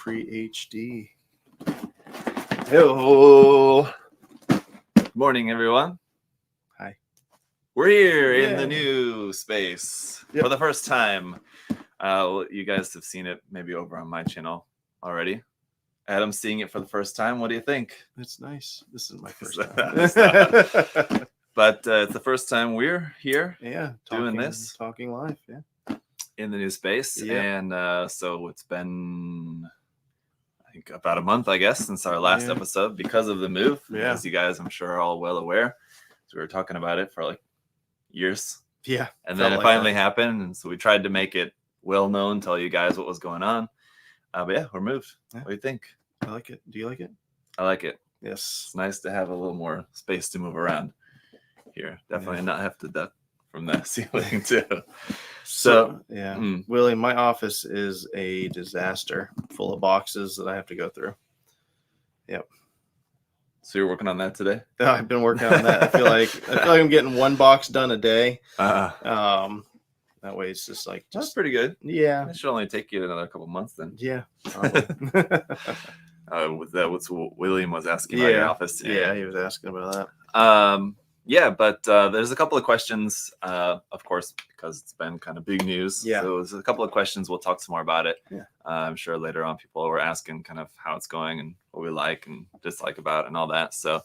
Pre-HD. Hello. Good morning, everyone. Hi. We're here in the new space Yep. for the first time. You guys have seen it maybe over on my channel already. Adam's seeing it for the first time. What do you think? It's nice. This is my first Stop. time. But it's the first time we're here doing this. Talking live, in the new space. Yep. And so it's been, I think, about a month, I guess, since our last episode because of the move. Yeah. As you guys, I'm sure, are all well aware. So we were talking about it for like years. Yeah. And then it finally happened. And so we tried to make it well known, tell you guys what was going on. But yeah, we're moved. Yeah. What do you think? I like it. Do you like it? I like it. Yes. It's nice to have a little more space to move around here. Definitely not have to duck from the ceiling too. So Willie, my office is a disaster, full of boxes that I have to go through. Yep. So you're working on that today? I've been working on that. I feel like I'm getting one box done a day. That way it's just like that's pretty good. Yeah. It should only take you another couple months then. Yeah. Was that what William was asking about your office? Yeah, he was asking about that. But there's a couple of questions, of course, because it's been kind of big news. Yeah. So there's a couple of questions. We'll talk some more about it. Yeah. I'm sure later on people were asking kind of how it's going and what we like and dislike about it and all that. So,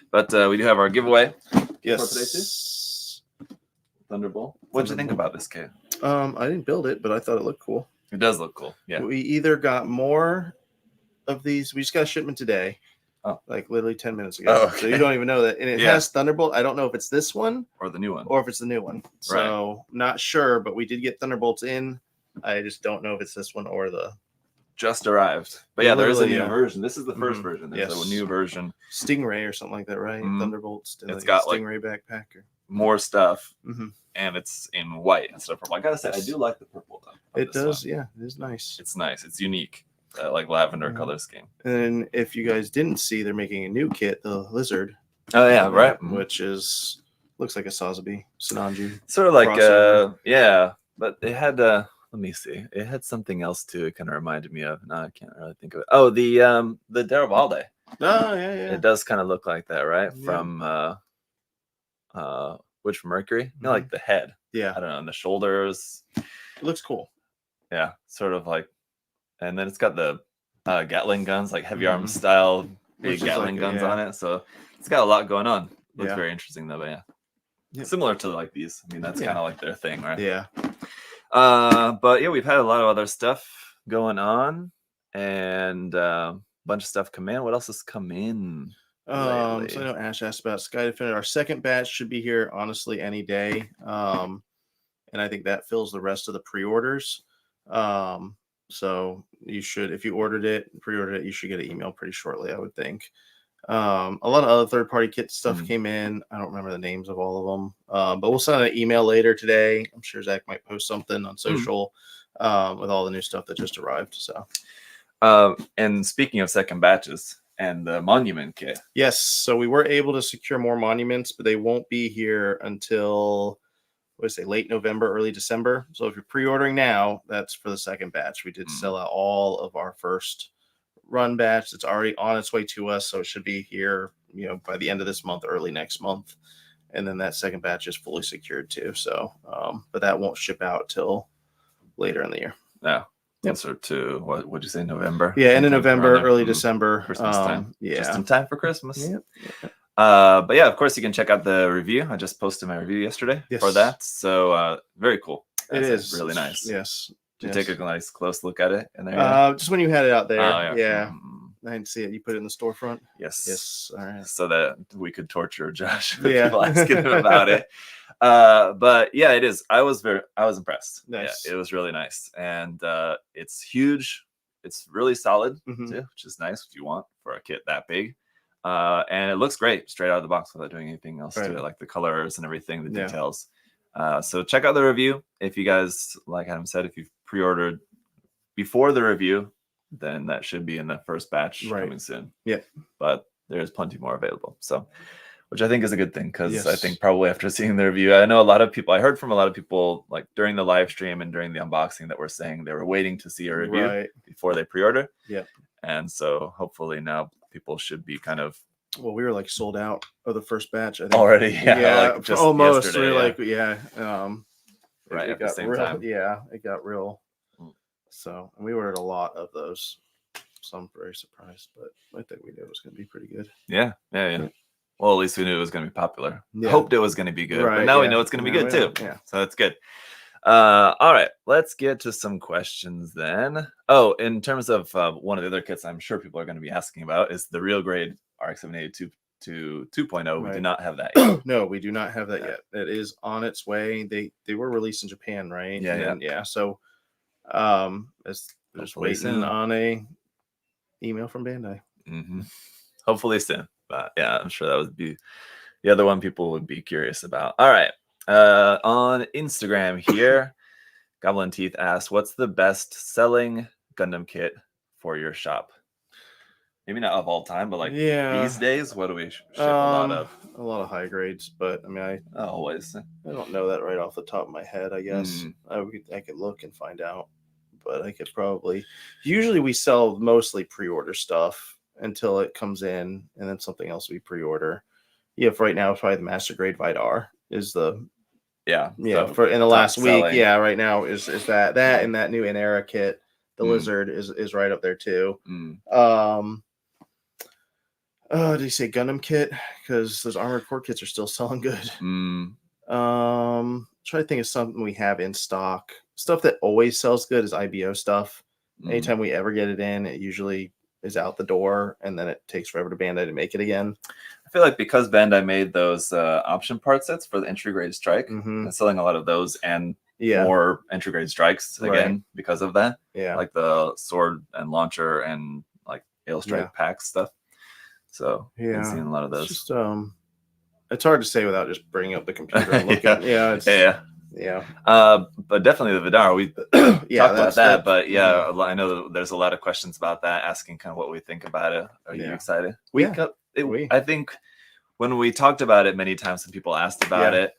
but we do have our giveaway. Yes. For today too. Thunderbolt. What did you think about this kit? I didn't build it, but I thought it looked cool. It does look cool. Yeah. We either got more of these. We just got a shipment today. Oh. Like literally 10 minutes ago. Okay. So you don't even know that. And it has Thunderbolt. I don't know if it's this one or the new one. Or if it's the new one. So not sure, but we did get Thunderbolts in. I just don't know if it's this one or the just arrived. But yeah, there is a new yeah. version. This is the first version. There's a new version. Stingray or something like that, right? Thunderbolts. It's got Stingray backpack. More stuff. And it's in white instead of purple. I gotta say, I do like the purple though. It does, yeah. It is nice. It's nice. It's unique. Like lavender color scheme. And if you guys didn't see, they're making a new kit, the Lizard. Oh yeah, right. Which is looks like a Sazabi Sinanju. Sort of like but it had let me see. It had something else too. It kind of reminded me of. No, I can't really think of it. Oh, the Darabalde. Oh yeah. It does kind of look like that, right? Yeah. From Witch from Mercury. You know, like the head. Yeah. I don't know, and the shoulders. It looks cool. Yeah, sort of like. And then it's got the Gatling guns, like heavy arms style, big Gatling guns on it. So it's got a lot going on. Looks very interesting though, but similar to like these. I mean, that's kind of like their thing, right? Yeah. But yeah, we've had a lot of other stuff going on, and a bunch of stuff come in. What else has come in? So I know Ash asked about Sky Defender. Our second batch should be here honestly any day. And I think that fills the rest of the pre-orders. So you should, if you pre-ordered it, you should get an email pretty shortly, I would think. A lot of other third-party kit stuff came in. I don't remember the names of all of them, but we'll send an email later today. I'm sure Zach might post something on social with all the new stuff that just arrived. So, and speaking of second batches and the monument kit, yes, so we were able to secure more monuments, but they won't be here until late November, early December. So if you're pre-ordering now, that's for the second batch. We did sell out all of our first run batch. It's already on its way to us, so it should be here, by the end of this month, early next month. And then that second batch is fully secured too. So, but that won't ship out till later in the year. Yeah. Closer to what would you say, November? Yeah, end of November, early December. Christmas time. Yeah. Just in time for Christmas. Yep. But yeah, of course you can check out the review. I just posted my review yesterday for that. So very cool. It is really nice. Yes. Did you take a nice close look at it in there? Just when you had it out there. Oh, yeah. I didn't see it. You put it in the storefront? Yes. All right. So that we could torture Josh with people asking him about it. But yeah, it is. I was impressed. Nice. Yeah, it was really nice. And it's huge. It's really solid too, which is nice if you want for a kit that big. And it looks great straight out of the box without doing anything else to it, like the colors and everything, the details. So check out the review. If you guys, like Adam said, if you've pre-ordered before the review, then that should be in the first batch coming soon. Yeah. But there's plenty more available. So which I think is a good thing because I Yes. think probably after seeing the review, I know a lot of people. I heard from a lot of people like during the live stream and during the unboxing that were saying they were waiting to see a review before they pre-order. Yep. And so hopefully now people should be kind of. Well, we were like sold out of the first batch. I think Already, yeah, like just almost. yesterday, We were like, yeah, right it at the got same real, time. yeah, it got real. So we ordered a lot of those. So I'm very surprised, but I think we knew it was going to be pretty good. Yeah. Well, at least we knew it was going to be popular. Yeah. Hoped it was going to be good, but now we know it's going to be good too. Yeah. So that's good. All right, let's get to some questions then. Oh, in terms of one of the other kits I'm sure people are going to be asking about is the real grade RX-78 2.0. We do not have that yet. No, we do not have that yet. It is on its way. They were released in Japan, right? Yeah. So it's just waiting on a email from Bandai. Hopefully soon. But yeah, I'm sure that would be the other one people would be curious about. All right. On Instagram here, Goblin Teeth asked, what's the best selling Gundam kit for your shop? Maybe not of all time, but like these days, what do we ship a lot of? A lot of high grades, but I mean, I don't know that right off the top of my head. I guess I could look and find out, but I could probably. Usually, we sell mostly pre-order stuff until it comes in, and then something else we pre-order. Yeah, for right now, probably the master grade Vdar is the for in the last week. Selling. Yeah, right now is that and that new In-Era kit. The Lizard is right up there too. Did you say Gundam kit? Because those Armored Core kits are still selling good. Try to think of something we have in stock. Stuff that always sells good is IBO stuff. Anytime we ever get it in, it usually is out the door, and then it takes forever to Bandai to make it again. I feel like because Bandai made those option part sets for the entry grade strike, and selling a lot of those and more entry grade strikes again because of that. Yeah, like the sword and launcher and like Ale Strike pack stuff. So I've seen a lot of those. It's just it's hard to say without just bringing up the computer and looking. But definitely the Vdar. We talked about that, but I know there's a lot of questions about that, asking kind of what we think about it. Are you excited? I think when we talked about it many times and people asked about it,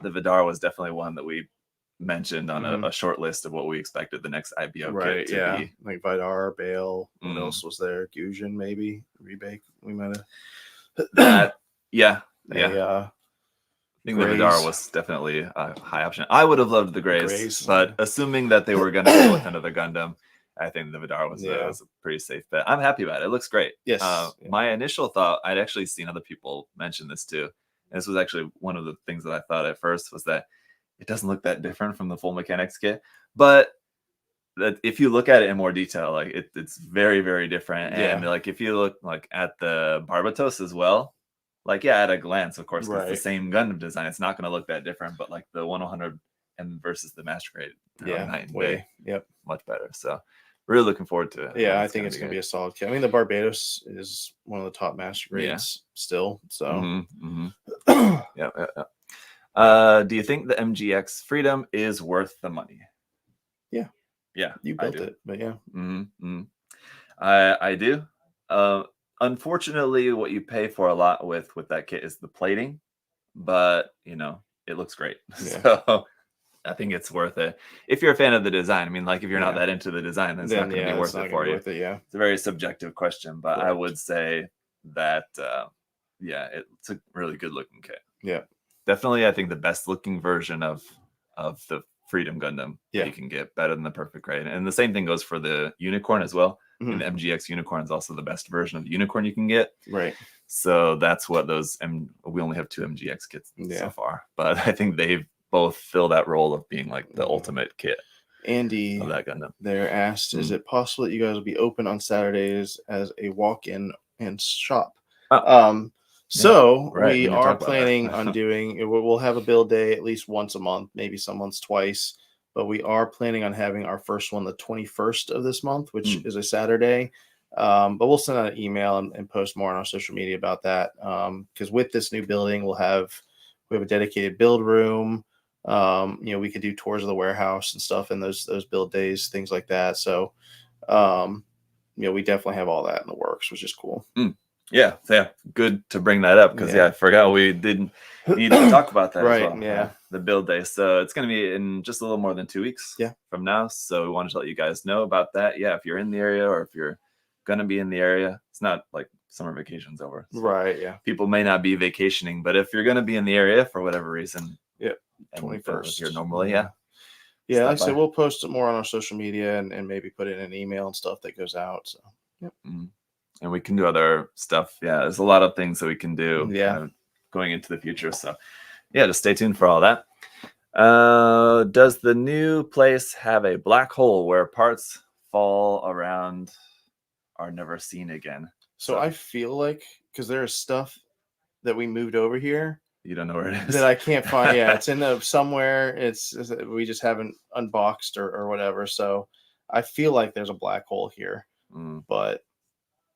the Vdar was definitely one that we mentioned on a short list of what we expected the next IBO kit to be. Like Vdar, Bale, what else was there? Gusion, maybe Rebake. We might have. I think the Vdar was definitely a high option. I would have loved the Grays, but assuming that they were going to go with another Gundam, I think the Vdar was a pretty safe bet. I'm happy about it. It looks great. Yes. My initial thought, I'd actually seen other people mention this too. And this was actually one of the things that I thought at first was that it doesn't look that different from the full mechanics kit. But that if you look at it in more detail, like it's very, very different. And like if you look like at the Barbatos as well, like at a glance, of course, it's the same Gundam design. It's not going to look that different, but like the 100 and versus the Master Grade, night and day, much better. So really looking forward to it. Yeah, I think it's going to be a solid kit. I mean, the Barbados is one of the top Master Grades still. So do you think the MGX Freedom is worth the money? Yeah, you built it, but I do. Unfortunately, what you pay for a lot with that kit is the plating, but it looks great. So I think it's worth it if you're a fan of the design. I mean, like if you're not that into the design, then it's not going to be worth it for you. It's a very subjective question, but I would say that it's a really good looking kit. Yeah, definitely. I think the best looking version of the Freedom Gundam that you can get, better than the Perfect Grade, and the same thing goes for the Unicorn as well. And the MGX Unicorn is also the best version of the Unicorn you can get. Right. So that's what those. We only have 2 MGX kits so far, but I think they both fill that role of being like the ultimate kit. Andy, of that Gundam. They're asked, is it possible that you guys will be open on Saturdays as a walk-in and shop? We are planning on doing. We'll have a build day at least once a month, maybe some months twice. But we are planning on having our first one the 21st of this month, which is a Saturday. But we'll send out an email and post more on our social media about that. Because with this new building, we have a dedicated build room. We could do tours of the warehouse and stuff in those build days, things like that. So, we definitely have all that in the works, which is cool. Yeah, good to bring that up because I forgot we didn't need to talk about that as well. Yeah, the build day. So it's going to be in just a little more than 2 weeks from now. So we wanted to let you guys know about that. Yeah, if you're in the area or if you're going to be in the area, it's not like summer vacation's over. So right. Yeah, people may not be vacationing, but if you're going to be in the area for whatever reason, 21st here normally, Yeah, like I said, we'll post it more on our social media and maybe put it in an email and stuff that goes out. So and we can do other stuff. Yeah, there's a lot of things that we can do. Yeah, going into the future. So yeah, just stay tuned for all that. Does the new place have a black hole where parts fall around are never seen again? So I feel like because there's stuff that we moved over here. You don't know where it is. That I can't find. Yeah, it's in somewhere. We just haven't unboxed or whatever. So I feel like there's a black hole here, but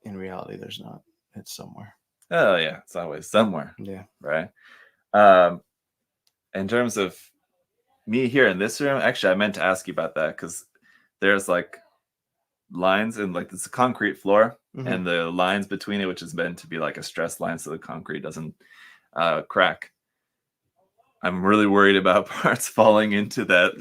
in reality, there's not. It's somewhere. Oh yeah, it's always somewhere. Yeah. Right. In terms of me here in this room, actually, I meant to ask you about that because there's like lines and like it's a concrete floor and the lines between it, which is meant to be like a stress line so the concrete doesn't crack. I'm really worried about parts falling into that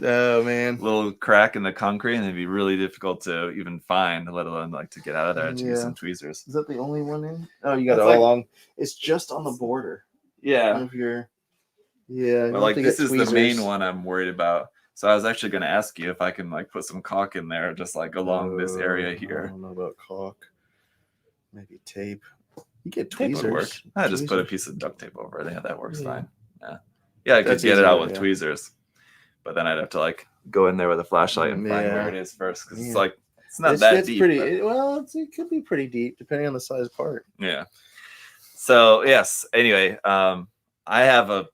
little crack in the concrete, and it'd be really difficult to even find, let alone like to get out of there and to use some tweezers. Is that the only one in? Oh, you got it all along. It's just on the border. Yeah. Of your, Well, like this is the main one I'm worried about. So I was actually going to ask you if I can like put some caulk in there, just like along this area here. I don't know about caulk. Maybe tape. You get tape tweezers. Would work. I just put a piece of duct tape over it. Yeah, that works fine. Yeah, I could get it out with tweezers, but then I'd have to like go in there with a flashlight and find where it is first because it's like it's not that deep. It could be pretty deep depending on the size part. Yeah. So yes. Anyway, I have a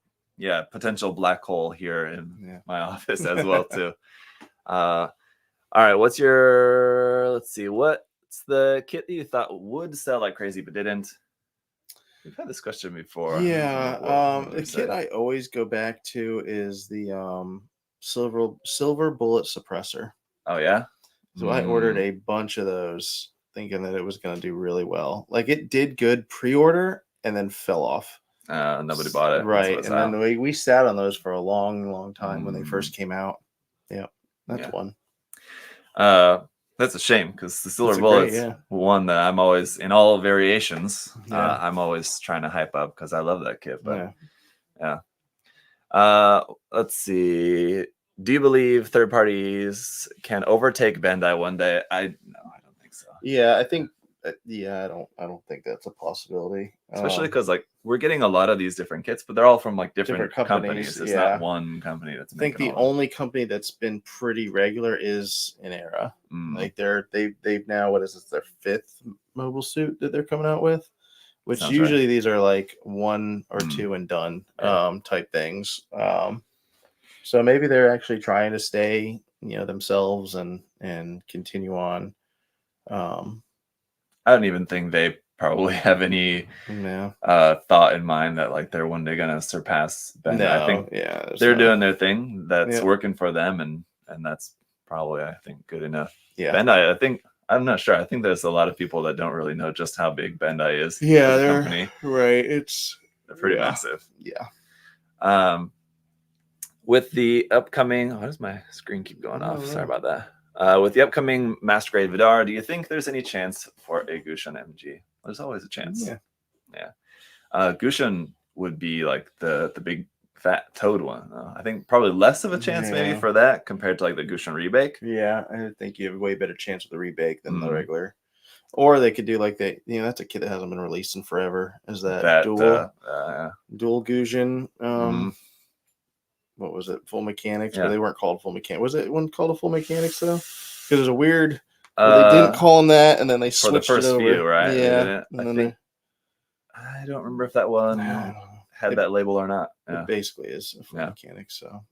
potential black hole here in my office as well too. All right. What's the kit that you thought would sell like crazy but didn't? We've had this question before. Yeah. The kit I always go back to is the silver bullet suppressor. Oh yeah. So I ordered a bunch of those thinking that it was going to do really well. Like it did good pre-order and then fell off. Nobody bought it. Right. And then we sat on those for a long, long time when they first came out. Yeah. That's one. That's a shame because the silver bullet's one that I'm always in all variations. I'm always trying to hype up because I love that kit. But let's see. Do you believe third parties can overtake Bandai one day? No, I don't think so. Yeah, I think. I don't think that's a possibility. Especially because like we're getting a lot of these different kits, but they're all from like different companies. It's not one company that's. I think the only company that's been pretty regular is Inera. Like they've now what is this their 5th mobile suit that they're coming out with, which sounds usually these are like 1 or 2 and done type things. So maybe they're actually trying to stay themselves and continue on. I don't even think they probably have any thought in mind that like they're one day gonna surpass Bandai. No, I think they're doing their thing that's working for them, and that's probably I think good enough. Yeah, Bandai. I'm not sure. I think there's a lot of people that don't really know just how big Bandai is. Yeah, they're company. Right. They're pretty massive. Yeah. With the upcoming, why does my screen keep going off? Sorry about that. With the upcoming Master Grade Vdar, do you think there's any chance for a Gushan MG? There's always a chance. Yeah. Gushan would be like the big fat toad one. I think probably less of a chance maybe for that compared to like the Gushan Rebake. Yeah, I think you have a way better chance with the Rebake than the regular. Or they could do like that's a kit that hasn't been released in forever. Is that dual Gushan? What was it? Full Mechanics? But they weren't called Full Mechanics. Was it one called a Full Mechanics though? Because there's a weird. They didn't call them that, and then they switched for the first it over. few, right? Yeah. I don't remember if that one had that label or not. It basically is a Full Mechanics. So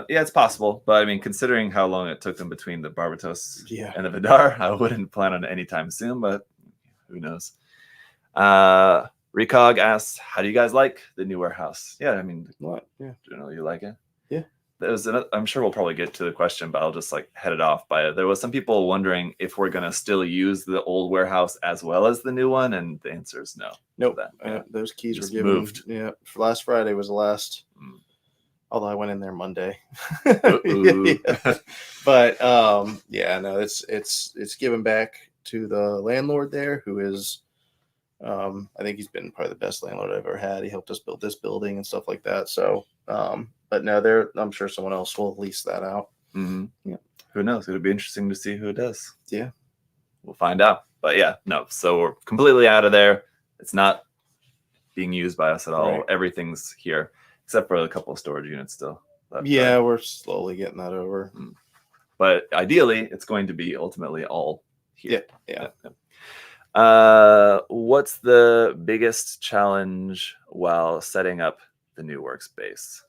it's possible, but I mean, considering how long it took them between the Barbatos and the Vdar, I wouldn't plan on it anytime soon. But who knows? Recog asks, how do you guys like the new warehouse? Yeah, I mean, what? Yeah, generally you like it? Yeah. I'm sure we'll probably get to the question, but I'll just like head it off by it. There was some people wondering if we're going to still use the old warehouse as well as the new one. And the answer is no. Nope. Those keys were given. Moved. Yeah. Last Friday was the last. Although I went in there Monday. Yeah. But yeah, no, it's given back to the landlord there, who is I think he's been probably the best landlord I've ever had. He helped us build this building and stuff like that. So but no, I'm sure someone else will lease that out. Yeah. Who knows? It'll be interesting to see who does. Yeah. We'll find out. But yeah, no. So we're completely out of there. It's not being used by us at all. Right. Everything's here, except for a couple of storage units still. Yeah, we're slowly getting that over. But ideally, it's going to be ultimately all here. Yeah. What's the biggest challenge while setting up the new workspace?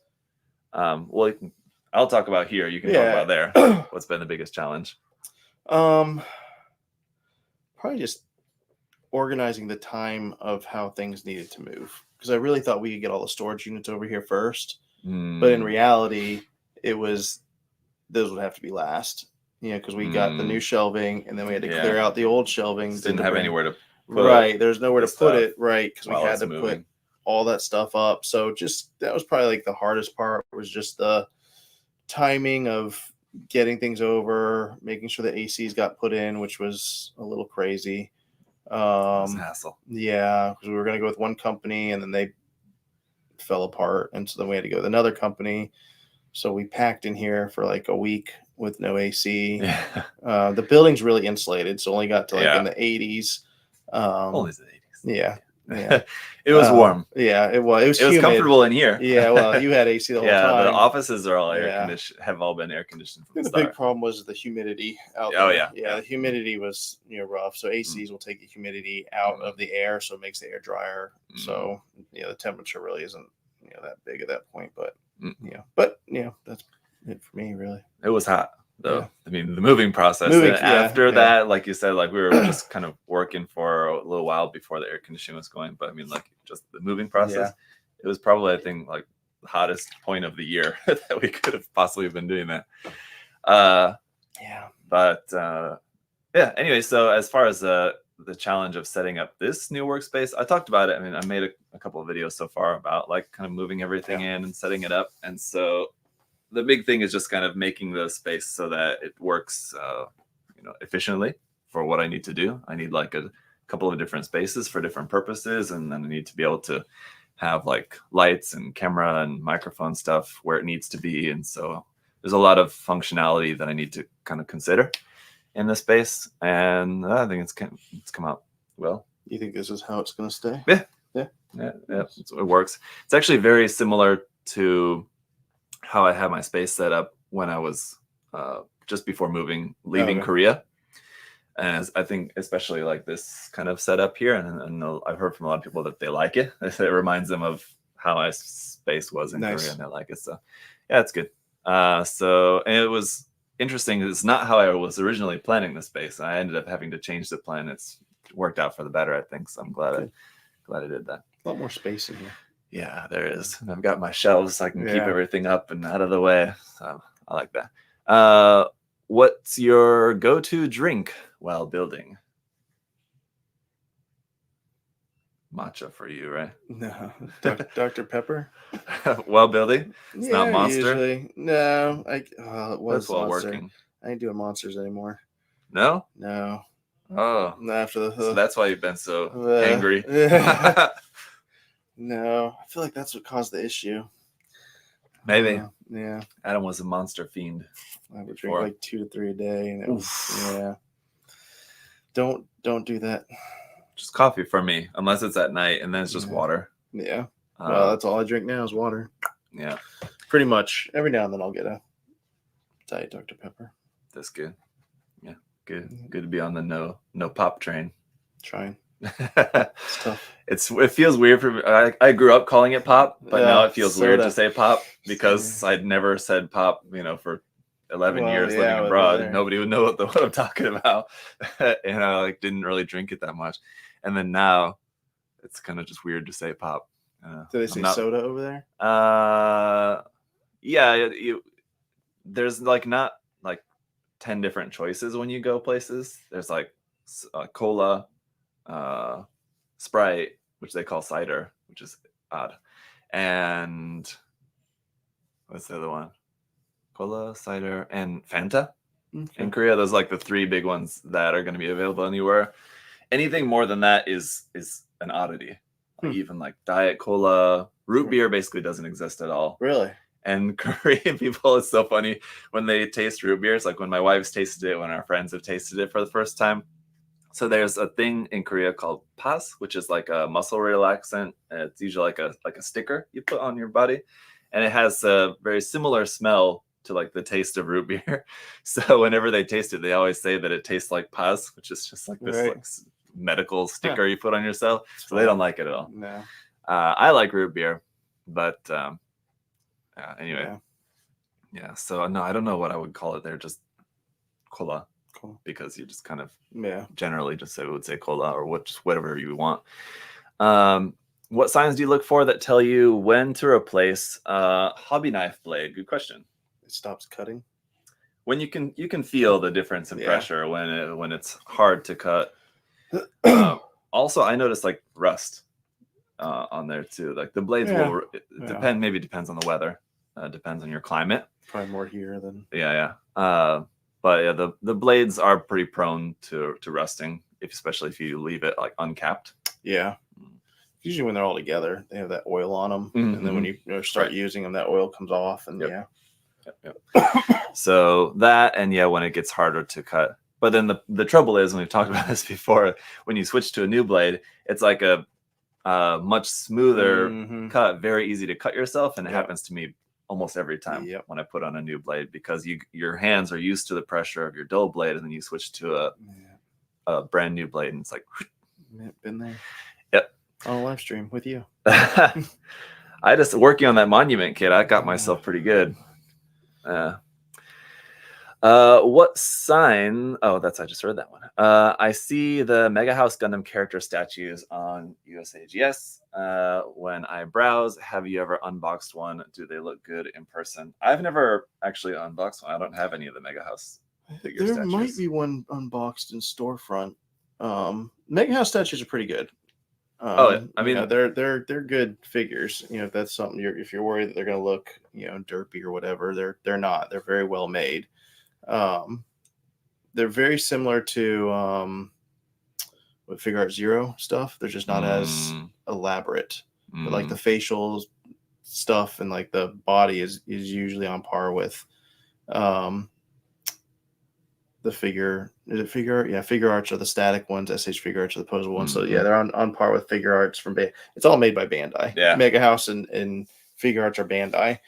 Well, I'll talk about here. You can talk about there. What's been the biggest challenge? Probably just organizing the time of how things needed to move, because I really thought we could get all the storage units over here first, but in reality, those would have to be last. Because we got the new shelving, and then we had to clear out the old shelving. Didn't have anywhere to put it. There's nowhere to put it, right? Because we had to put all that stuff up. So that was probably like the hardest part, was just the timing of getting things over, making sure the ACs got put in, which was a little crazy. It was a hassle. Yeah, because we were going to go with one company, and then they fell apart, and so then we had to go with another company. So we packed in here for like a week with no AC. The building's really insulated, so only got to like in the 80s. Only the 80s. Yeah. It was warm. Yeah, it was. It was comfortable in here. Yeah, well, you had AC the whole time. Yeah, the offices are all have all been air conditioned from the start. The big problem was the humidity out there. Yeah, the humidity was rough. So ACs will take the humidity out of the air, so it makes the air drier. So the temperature really isn't that big at that point, but that's it for me, really. It was hot though. I mean, the moving process after that, like you said, like we were just kind of working for a little while before the air conditioning was going, but I mean, like just the moving process, it was probably, I think, like the hottest point of the year that we could have possibly been doing that. Anyway, so as far as the challenge of setting up this new workspace, I talked about it. I mean, I made a couple of videos so far about like kind of moving everything in and setting it up. And so the big thing is just kind of making the space so that it works, efficiently for what I need to do. I need like a couple of different spaces for different purposes. And then I need to be able to have like lights and camera and microphone stuff where it needs to be. And so there's a lot of functionality that I need to kind of consider in the space, and I think it's come out well. You think this is how it's going to stay? Yeah. It works. It's actually very similar to how I had my space set up when I was just before leaving Korea. And I think especially like this kind of setup here, and I've heard from a lot of people that they like it. It reminds them of how my space was in Korea, and they like it. So yeah, it's good. And it was interesting. It's not how I was originally planning the space. I ended up having to change the plan. It's worked out for the better, I think. So I'm glad I did that. A lot more space in here. Yeah, there is. And I've got my shelves so I can keep everything up and out of the way. So I like that. What's your go-to drink while building? Matcha for you, right? No, Dr. Pepper. While building, it's not Monster. Usually. No, it was while Monster. Working. I ain't doing Monsters anymore. No. Oh, after so that's why you've been so angry. No, I feel like that's what caused the issue. Maybe. Yeah. Adam was a Monster fiend. I would drink like 2 to 3 a day, and it was Don't do that. Just coffee for me, unless it's at night, and then it's just water. Yeah. Well, that's all I drink now is water. Yeah. Pretty much. Every now and then I'll get a Diet Dr. Pepper. That's good. Yeah. Good to be on the no pop train. Trying. It's tough. It feels weird for me. I grew up calling it pop, but now it feels weird to say pop because I'd never said pop, for 11 years living abroad. Nobody would know what I'm talking about. And I didn't really drink it that much. And then now it's kind of just weird to say pop. Do they say soda over there? Yeah, there's like not like 10 different choices when you go places. There's like cola, Sprite, which they call cider, which is odd, and what's the other one? Cola, cider, and Fanta. In Korea, those are like the 3 big ones that are going to be available anywhere. Anything more than that is an oddity. Like even like Diet Cola, root beer basically doesn't exist at all. Really? And Korean people, it's so funny when they taste root beers. Like when my wife's tasted it, when our friends have tasted it for the first time. So there's a thing in Korea called pas, which is like a muscle relaxant. It's usually like a sticker you put on your body, and it has a very similar smell to like the taste of root beer. So whenever they taste it, they always say that it tastes like pas, which is just like this like medical sticker you put on yourself. So they don't like it at all. No. I like root beer, but anyway, yeah. So no, I don't know what I would call it. They're just cola, because you just kind of generally just would say cola or just whatever you want. What signs do you look for that tell you when to replace a hobby knife blade? Good question. It stops cutting. When you can feel the difference in pressure when it's hard to cut. Also, I noticed like rust on there too. Like the blades will depend. Maybe depends on the weather. Depends on your climate. Probably more here than but yeah, the blades are pretty prone to rusting, especially if you leave it like uncapped. Yeah. Usually when they're all together, they have that oil on them, and then when you start using them, that oil comes off, and So that, and when it gets harder to cut. But then the trouble is, and we've talked about this before, when you switch to a new blade, it's like a much smoother cut, very easy to cut yourself, and it happens to me almost every time when I put on a new blade, because your hands are used to the pressure of your dull blade, and then you switch to a brand new blade, and it's like been there. Yep. On a live stream with you. I just working on that monument kit. I got myself pretty good. What sign? Oh, I just read that one. I see the Mega House Gundam character statues on USAGS. When I browse, have you ever unboxed one? Do they look good in person? I've never actually unboxed one. I don't have any of the Mega House figure statues. Might be one unboxed in storefront. Mega House statues are pretty good. I mean, they're good figures. If that's something if you're worried that they're going to look, derpy or whatever, they're not. They're very well made. They're very similar to Figure Art Zero stuff. They're just not as elaborate. But like the facial stuff and like the body is usually on par with the figure. Is it Figure Art? Yeah, Figure Arts are the static ones. SH Figure Arts are the posable ones. So they're on par with Figure Arts from it's all made by Bandai. Yeah. Mega House and Figure Arts are Bandai.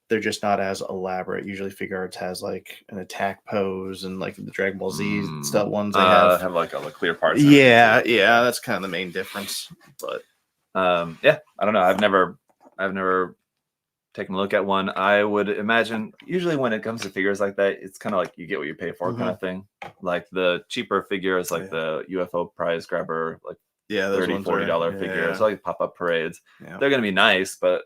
They're just not as elaborate. Usually Figure Arts has like an attack pose, and like the Dragon Ball Z stuff ones they have like all the clear parts. Yeah, that's kind of the main difference. But I don't know. I've never taken a look at one. I would imagine usually when it comes to figures like that, it's kind of like you get what you pay for kind of thing. Like the cheaper figures, like the UFO prize grabber, like $30, $40 figures, like pop-up parades. Yeah. They're gonna be nice, but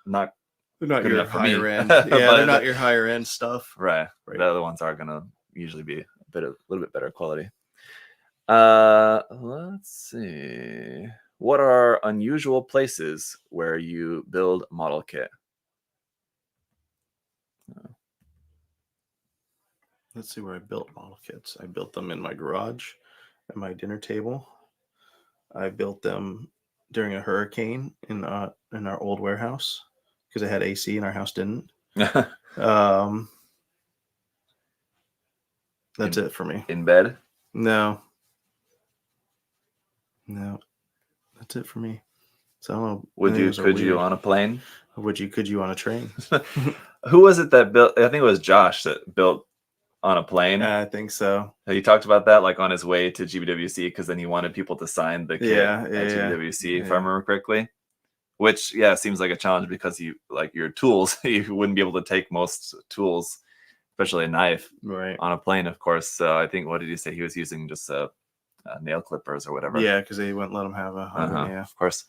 not. They're not your higher end. They're not your higher end stuff. Right. The other ones are gonna usually be a little bit better quality. Let's see. What are unusual places where you build model kit? Let's see where I built model kits. I built them in my garage, at my dinner table. I built them during a hurricane in our old warehouse, because it had AC and our house didn't. That's it for me. In bed? No. That's it for me. So I don't know. Could you on a plane? Could you on a train? Who was it that built? I think it was Josh that built on a plane. I think so. He talked about that like on his way to GBWC, because then he wanted people to sign the kit at GBWC, if I remember correctly. Which seems like a challenge, because your tools, you wouldn't be able to take most tools, especially a knife, on a plane, of course. So I think, what did he say? He was using just nail clippers or whatever. Yeah, because they wouldn't let him have a. Of course.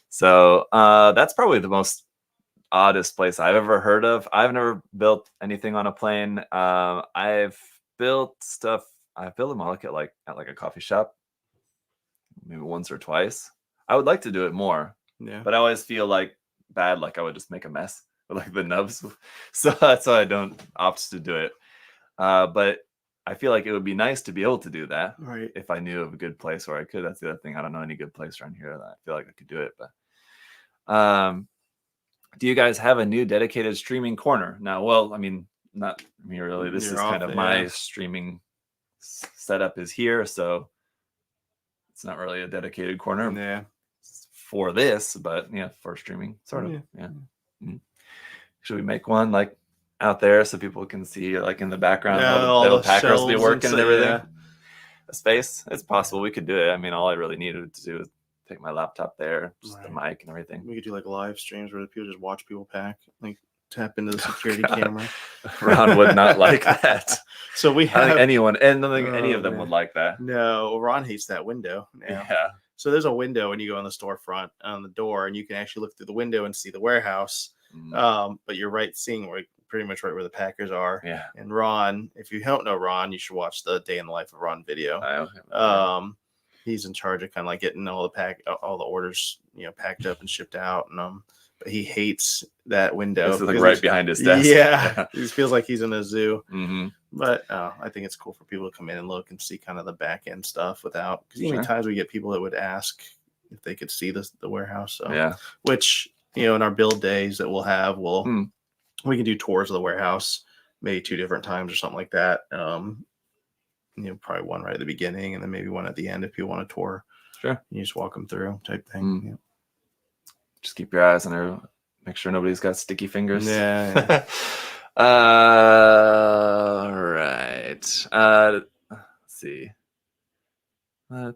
So that's probably the most oddest place I've ever heard of. I've never built anything on a plane. I've built stuff. I've built a model kit at like a coffee shop, maybe once or twice. I would like to do it more, but I always feel like bad, like I would just make a mess with like the nubs. So that's why I don't opt to do it. But I feel like it would be nice to be able to do that, right? If I knew of a good place where I could. That's the other thing. I don't know any good place around here that I feel like I could do it. But do you guys have a new dedicated streaming corner now? Well, I mean, not me really. This is kind of my streaming setup is here, so it's not really a dedicated corner for this, but yeah, for streaming, sort of. Yeah. Mm-hmm. Should we make one like out there so people can see, like in the background, all the packers will be working and everything? Yeah. A space, it's possible we could do it. I mean, all I really needed to do is take my laptop there, just the mic and everything. We could do like live streams where people just watch people pack, like tap into the security camera. Ron would not like that. So we have I don't think anyone, and I don't think any of them would like that. No, Ron hates that window. Yeah. So there's a window when you go on the storefront on the door, and you can actually look through the window and see the warehouse. But you're right, seeing pretty much right where the packers are. Yeah. And Ron, if you don't know Ron, you should watch the Day in the Life of Ron video. He's in charge of kind of like getting all the orders, packed up and shipped out. And but he hates that window. It's like right behind his desk. Yeah, he feels like he's in a zoo. Mm-hmm. But I think it's cool for people to come in and look and see kind of the back end stuff without, because even times we get people that would ask if they could see the warehouse. So which in our build days that we'll have, we can do tours of the warehouse, maybe 2 different times or something like that. Probably one right at the beginning and then maybe one at the end if you want a tour. Sure. You just walk them through type thing. Just keep your eyes on her. Make sure nobody's got sticky fingers. Yeah. All right. Let's see. I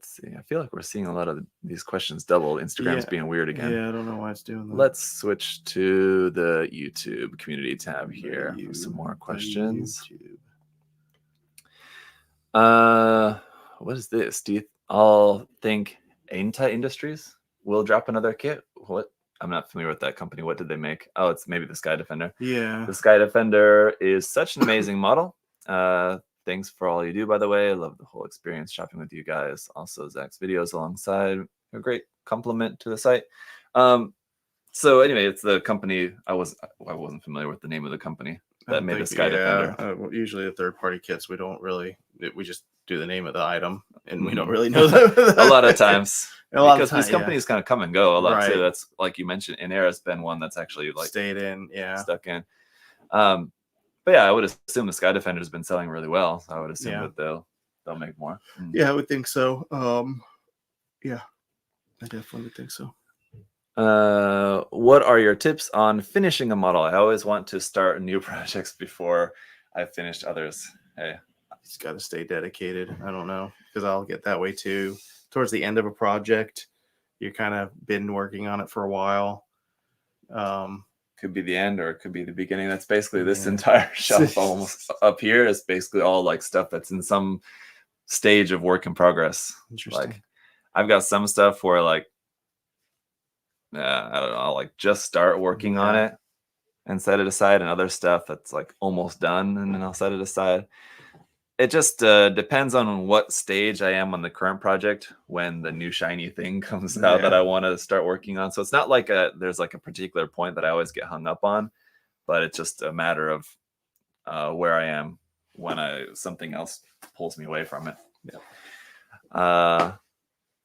feel like we're seeing a lot of these questions double. Instagram's being weird again. Yeah, I don't know why it's doing that. Let's switch to the YouTube community tab here for some more questions. What is this? Do you all think Ainta Industries will drop another kit? What? I'm not familiar with that company. What did they make? Oh, it's maybe the Sky Defender. Yeah. The Sky Defender is such an amazing model. Thanks for all you do, by the way. I love the whole experience shopping with you guys. Also, Zach's videos alongside a great compliment to the site. So anyway, it's the company. I wasn't familiar with the name of the company that made the Sky Defender. Usually the third-party kits, we just do the name of the item, and we don't really know that. A lot of times. Because these companies kind of come and go a lot too. That's like you mentioned, Inera's been one that's actually like stayed in, stuck in. But yeah, I would assume the Sky Defender has been selling really well. So I would assume that they'll make more. Yeah, I would think so. Yeah, I definitely would think so. What are your tips on finishing a model? I always want to start new projects before I've finished others. Hey, just got to stay dedicated. I don't know, because I'll get that way too. Towards the end of a project, you're kind of been working on it for a while. Could be the end or it could be the beginning. That's basically this entire shelf almost up here is basically all like stuff that's in some stage of work in progress. Interesting. Like I've got some stuff where like, I don't know, I'll like just start working on it and set it aside, and other stuff that's like almost done and then I'll set it aside. It just depends on what stage I am on the current project when the new shiny thing comes out that I want to start working on. So it's not like there's like a particular point that I always get hung up on, but it's just a matter of where I am when something else pulls me away from it.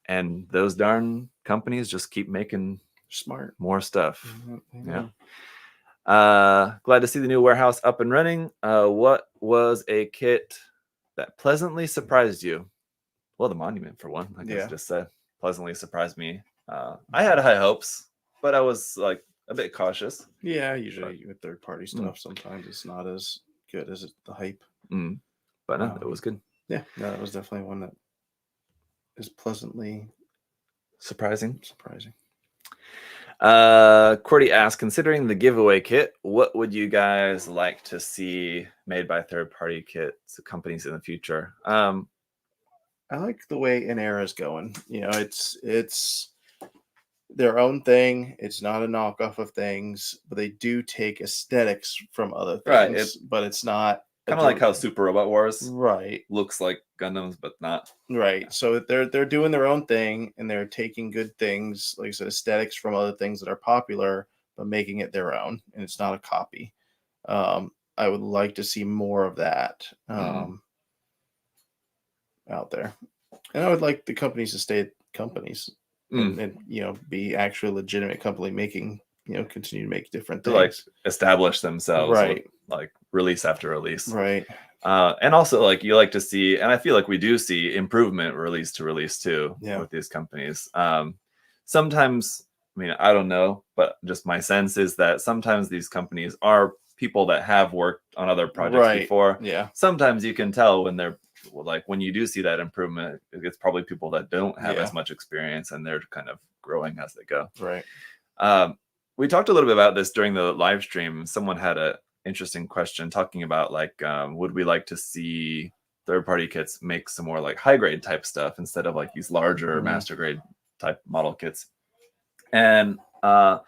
And those darn companies just keep making more stuff. Glad to see the new warehouse up and running. What was a kit that pleasantly surprised you? Well, the monument for one, like I just said, pleasantly surprised me. I had high hopes, but I was like a bit cautious. Yeah, usually with third-party stuff, sometimes it's not as good as the hype. But no, it was good. Yeah, no, that was definitely one that is pleasantly surprising. Cordy asked, considering the giveaway kit, what would you guys like to see made by third-party kits companies in the future? I like the way Inera's going. It's their own thing. It's not a knockoff of things, but they do take aesthetics from other things. Right, but it's not kind of like how Super Robot Wars right. looks like Gundams, but not. Right. So they're doing their own thing, and they're taking good things, like I said, aesthetics from other things that are popular, but making it their own, and it's not a copy. I would like to see more of that out there, and I would like the companies to stay companies and be actually a legitimate company making continue to make different things, like establish themselves, right? With, like release after release, right? And also like you like to see, and I feel like we do see improvement release to release too with these companies. Sometimes, I mean, I don't know, but just my sense is that sometimes these companies are people that have worked on other projects before. Yeah. Sometimes you can tell when they're like, when you do see that improvement, it's probably people that don't have as much experience and they're kind of growing as they go. Right. We talked a little bit about this during the live stream. Someone had a interesting question talking about like, would we like to see third-party kits make some more like high grade type stuff instead of like these larger master grade type model kits? And I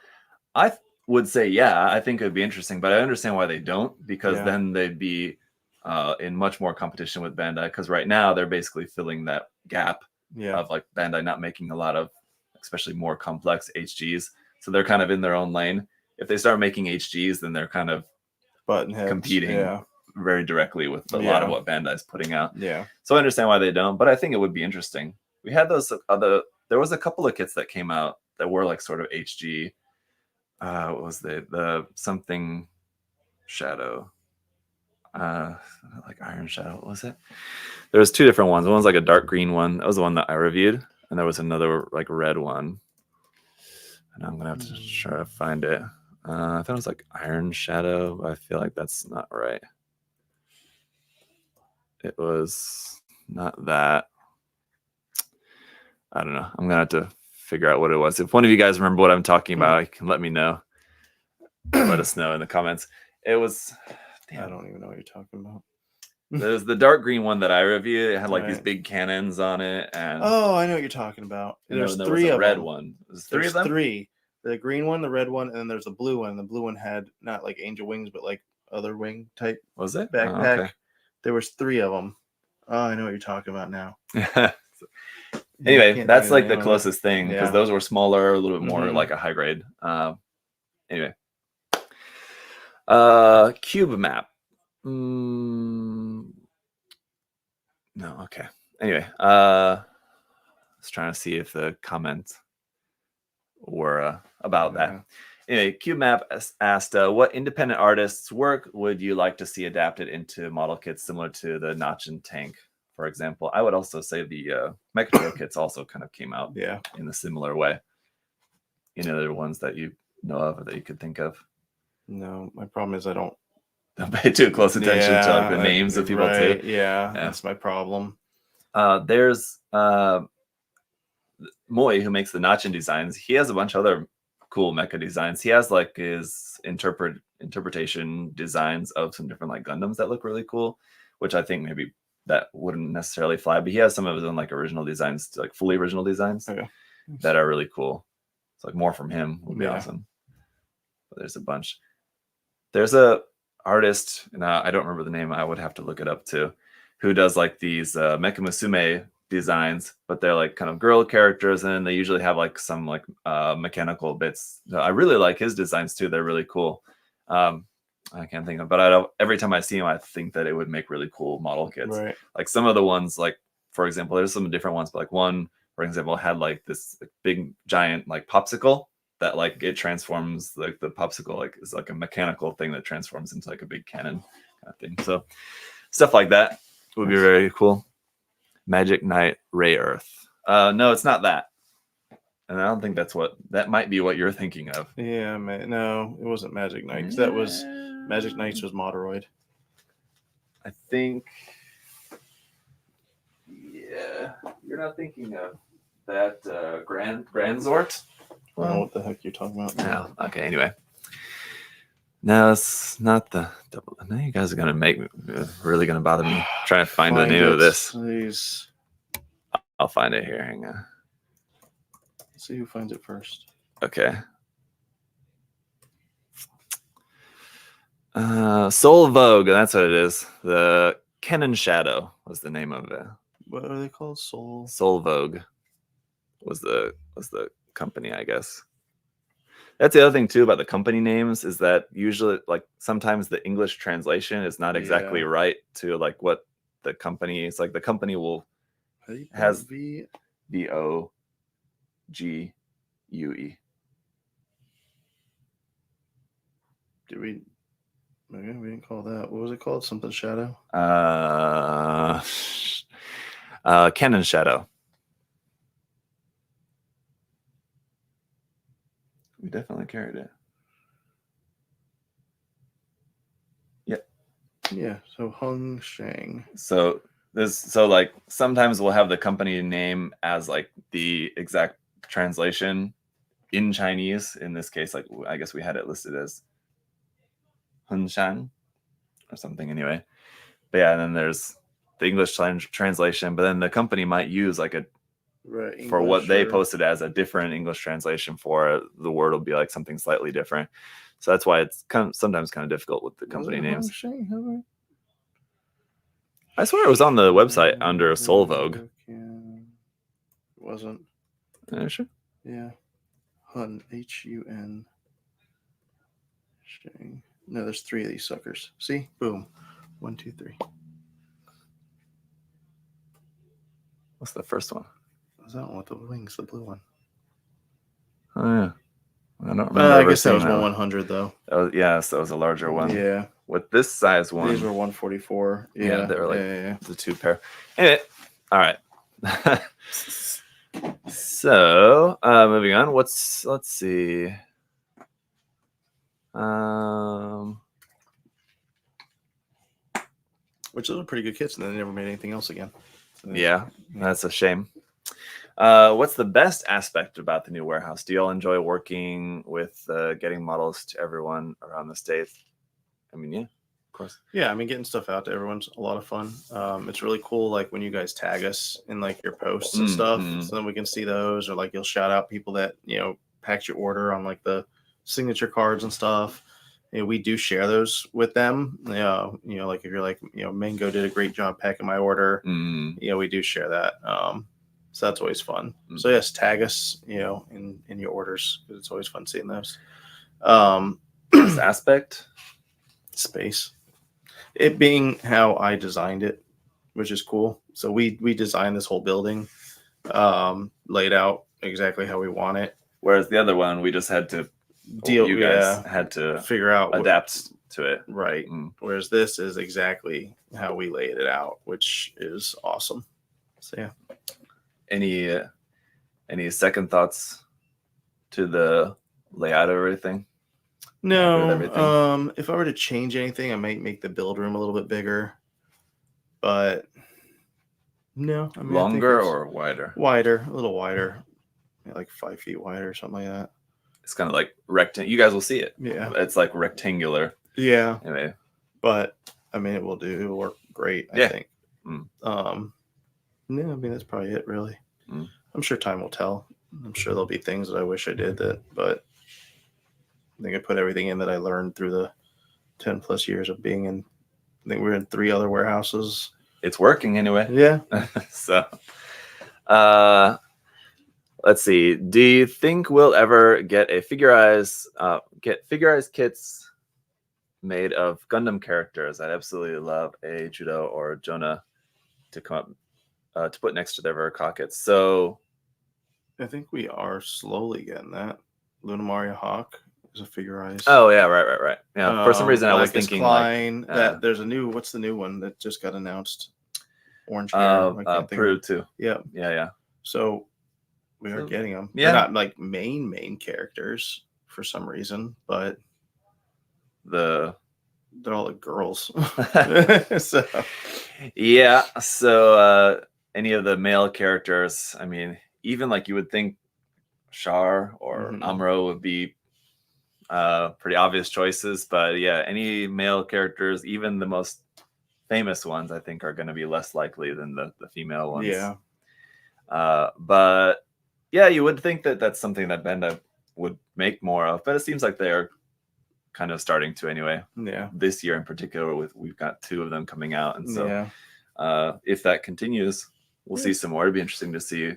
would say, yeah, I think it would be interesting, but I understand why they don't, because then they'd be in much more competition with Bandai, because right now they're basically filling that gap of like Bandai not making a lot of, especially more complex HGs. So they're kind of in their own lane. If they start making HGs, then they're kind of competing very directly with a lot of what Bandai's putting out. Yeah. So I understand why they don't, but I think it would be interesting. We had those there was a couple of kits that came out that were like sort of HG. What was the something shadow? Like Iron Shadow, what was it? There was two different ones. One was like a dark green one. That was the one that I reviewed, and there was another like red one. And I'm gonna have to try to find it. I thought it was like Iron Shadow, but I feel like that's not right. It was not that. I don't know. I'm gonna have to figure out what it was. If one of you guys remember what I'm talking about, you can let me know. Let us know in the comments. It was. Damn. I don't even know what you're talking about. There's the dark green one that I reviewed. It had like these big cannons on it, and I know what you're talking about. There's there three was a of red them. one. There's three of them. Three. The green one, the red one, and then there's the blue one. The blue one had not like angel wings, but like other wing type. Was it backpack? Oh, okay. There was three of them. Oh, I know what you're talking about now. Anyway, that's like the closest thing, because those were smaller, a little bit more like a high grade. Anyway, cube map. No, okay. Anyway, I was trying to see if the comments were about that. Anyway, CubeMap asked, what independent artists' work would you like to see adapted into model kits similar to the Notch and Tank, for example? I would also say the Mechatro kits also kind of came out in a similar way. Any other ones that you know of or that you could think of? No, my problem is I don't pay too close attention to like the names of people too. Yeah, that's my problem. There's Moy, who makes the Notchin designs. He has a bunch of other cool mecha designs. He has like his interpretation designs of some different like Gundams that look really cool, which I think maybe that wouldn't necessarily fly, but he has some of his own like original designs, like fully original designs that are really cool. It's like more from him would be awesome. But there's a bunch. There's a artist, and I don't remember the name. I would have to look it up too, who does like these Mecha Musume designs, but they're like kind of girl characters, and they usually have like some like mechanical bits. So I really like his designs too. They're really cool. I can't think of, but every time I see him, I think that it would make really cool model kits. Like some of the ones, like for example, there's some different ones, but like one, for example, had like this like, big giant like popsicle that like it transforms, like the popsicle like is like a mechanical thing that transforms into like a big cannon kind of thing. So stuff like that would be very cool. Magic Knight Ray Earth. No, it's not that. And I don't think that might be what you're thinking of. Yeah, no, it wasn't Magic Knights. That was Magic Knights was Moderoid. I think. Yeah, you're not thinking of that Grand Zort. I don't know what the heck you're talking about. No. Okay. Anyway. No, it's not the double. Now you guys are gonna make me really gonna bother me trying to find the name of this. Please. I'll find it here. Hang on. Let's see who finds it first. Okay. Soul Vogue, that's what it is. The Ken Shadow was the name of it. What are they called? Soul Vogue was the company, I guess. That's the other thing too about the company names is that usually, like, sometimes the English translation is not exactly right to like what the company is. Like the company has VOGUE. Did we? Okay, we didn't call that. What was it called? Something Shadow. Ken Shadow. We definitely carried it. Yep. Yeah. So Hung Shang. So like sometimes we'll have the company name as like the exact translation in Chinese. In this case, like I guess we had it listed as Hun Shang or something anyway. But yeah, and then there's the English translation, but then the company might use like for what they posted as a different English translation for it, the word will be like something slightly different. So that's why it's sometimes kind of difficult with the company names. I swear it was on the website under Soul Vogue. It wasn't. Sure. Yeah. Hun, Hun. Shang. No, there's 3 of these suckers. See? Boom. 1, 2, 3. What's the first one? Was that one with the wings, the blue one? Oh yeah. I don't remember. I guess that was 100 though. Yes, that was a larger one. Yeah. With this size one. These were 144. Yeah, they were like the 2 pair. Anyway, all right. So moving on. Let's see. Which those are pretty good kits, and then they never made anything else again. So, yeah, that's a shame. What's the best aspect about the new warehouse? Do you all enjoy working with getting models to everyone around the state? I mean, yeah, of course. Yeah, I mean, getting stuff out to everyone's a lot of fun. It's really cool, like when you guys tag us in like your posts and stuff, so then we can see those, or like you'll shout out people that packed your order on like the signature cards and stuff. We do share those with them. Like if you're like, Mango did a great job packing my order. We do share that. So that's always fun. So yes, tag us, in your orders, because it's always fun seeing those. This aspect, space, it being how I designed it, which is cool. So we designed this whole building, laid out exactly how we want it. Whereas the other one, we just had to you guys had to figure out adapt to it, right? Whereas this is exactly how we laid it out, which is awesome. So yeah. Any second thoughts to the layout of everything? No. If I were to change anything, I might make the build room a little bit bigger, but no. I mean, longer or wider? Wider, a little wider, like 5 feet wider or something like that. It's kind of like rectangle. You guys will see it. Yeah, it's like rectangular. Yeah. Anyway, but I mean, it will work great. I think. No, I mean that's probably it, really. I'm sure time will tell. I'm sure there'll be things that I wish I did but I think I put everything in that I learned through the 10 plus years of being in. I think we're in 3 other warehouses. It's working anyway. Yeah. So, let's see. Do you think we'll ever get figurized kits made of Gundam characters? I'd absolutely love a Judo or Jonah to come up to put next to their Veracrockets. So I think we are slowly getting that. Luna Maria Hawk is a figurized. Oh yeah, right. Yeah. For some reason I was thinking Klein, that there's a new. What's the new one that just got announced? Orange hair. Peru too. Yeah. So we are getting them. Yeah. They're not like main characters for some reason, but they're all like girls. So yeah. So any of the male characters, I mean, even like you would think Char or Amuro would be pretty obvious choices, but yeah, any male characters, even the most famous ones, I think are going to be less likely than the female ones. Yeah. But yeah, you would think that that's something that Bandai would make more of, but it seems like they're kind of starting to anyway. Yeah. This year in particular, we've got 2 of them coming out, and so yeah. If that continues, we'll see some more. It'd be interesting to see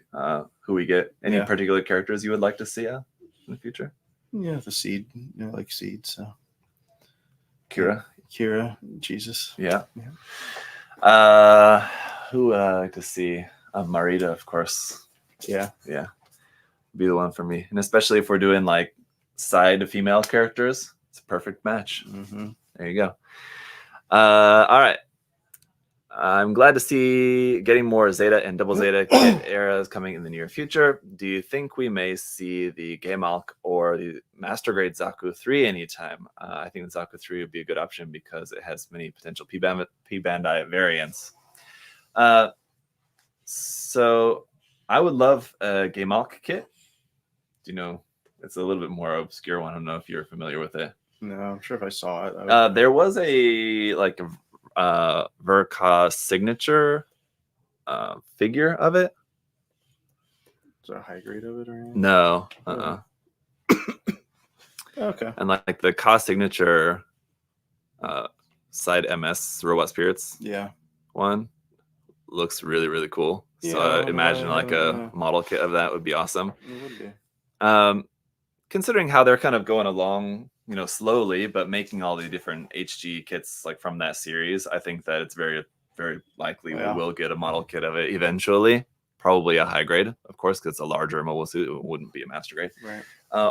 who we get. Any particular characters you would like to see in the future? Yeah, the Seed. I like Seed. So Kira, Jesus. Yeah. Who would I like to see? Marita, of course. Yeah. Be the one for me, and especially if we're doing like side female characters, it's a perfect match. There you go. All right. I'm glad to see getting more Zeta and Double Zeta kit eras coming in the near future. Do you think we may see the Gaymalk or the Master Grade Zaku 3 anytime? I think the Zaku 3 would be a good option because it has many potential P-Bandai variants. So I would love a Gaymalk kit. Do you know? It's a little bit more obscure one. I don't know if you're familiar with it. No, I'm sure if I saw it. There was a Verka signature figure of it. Is there a high grade of it or anything? No. Okay. And like the Ka signature side MS Robot Spirits one looks really, really cool. So I imagine like a model kit of that would be awesome. It would be. Considering how they're kind of going along, slowly, but making all the different HG kits like from that series, I think that it's very, very likely we will get a model kit of it eventually. Probably a high grade, of course, because it's a larger mobile suit. It wouldn't be a master grade, right?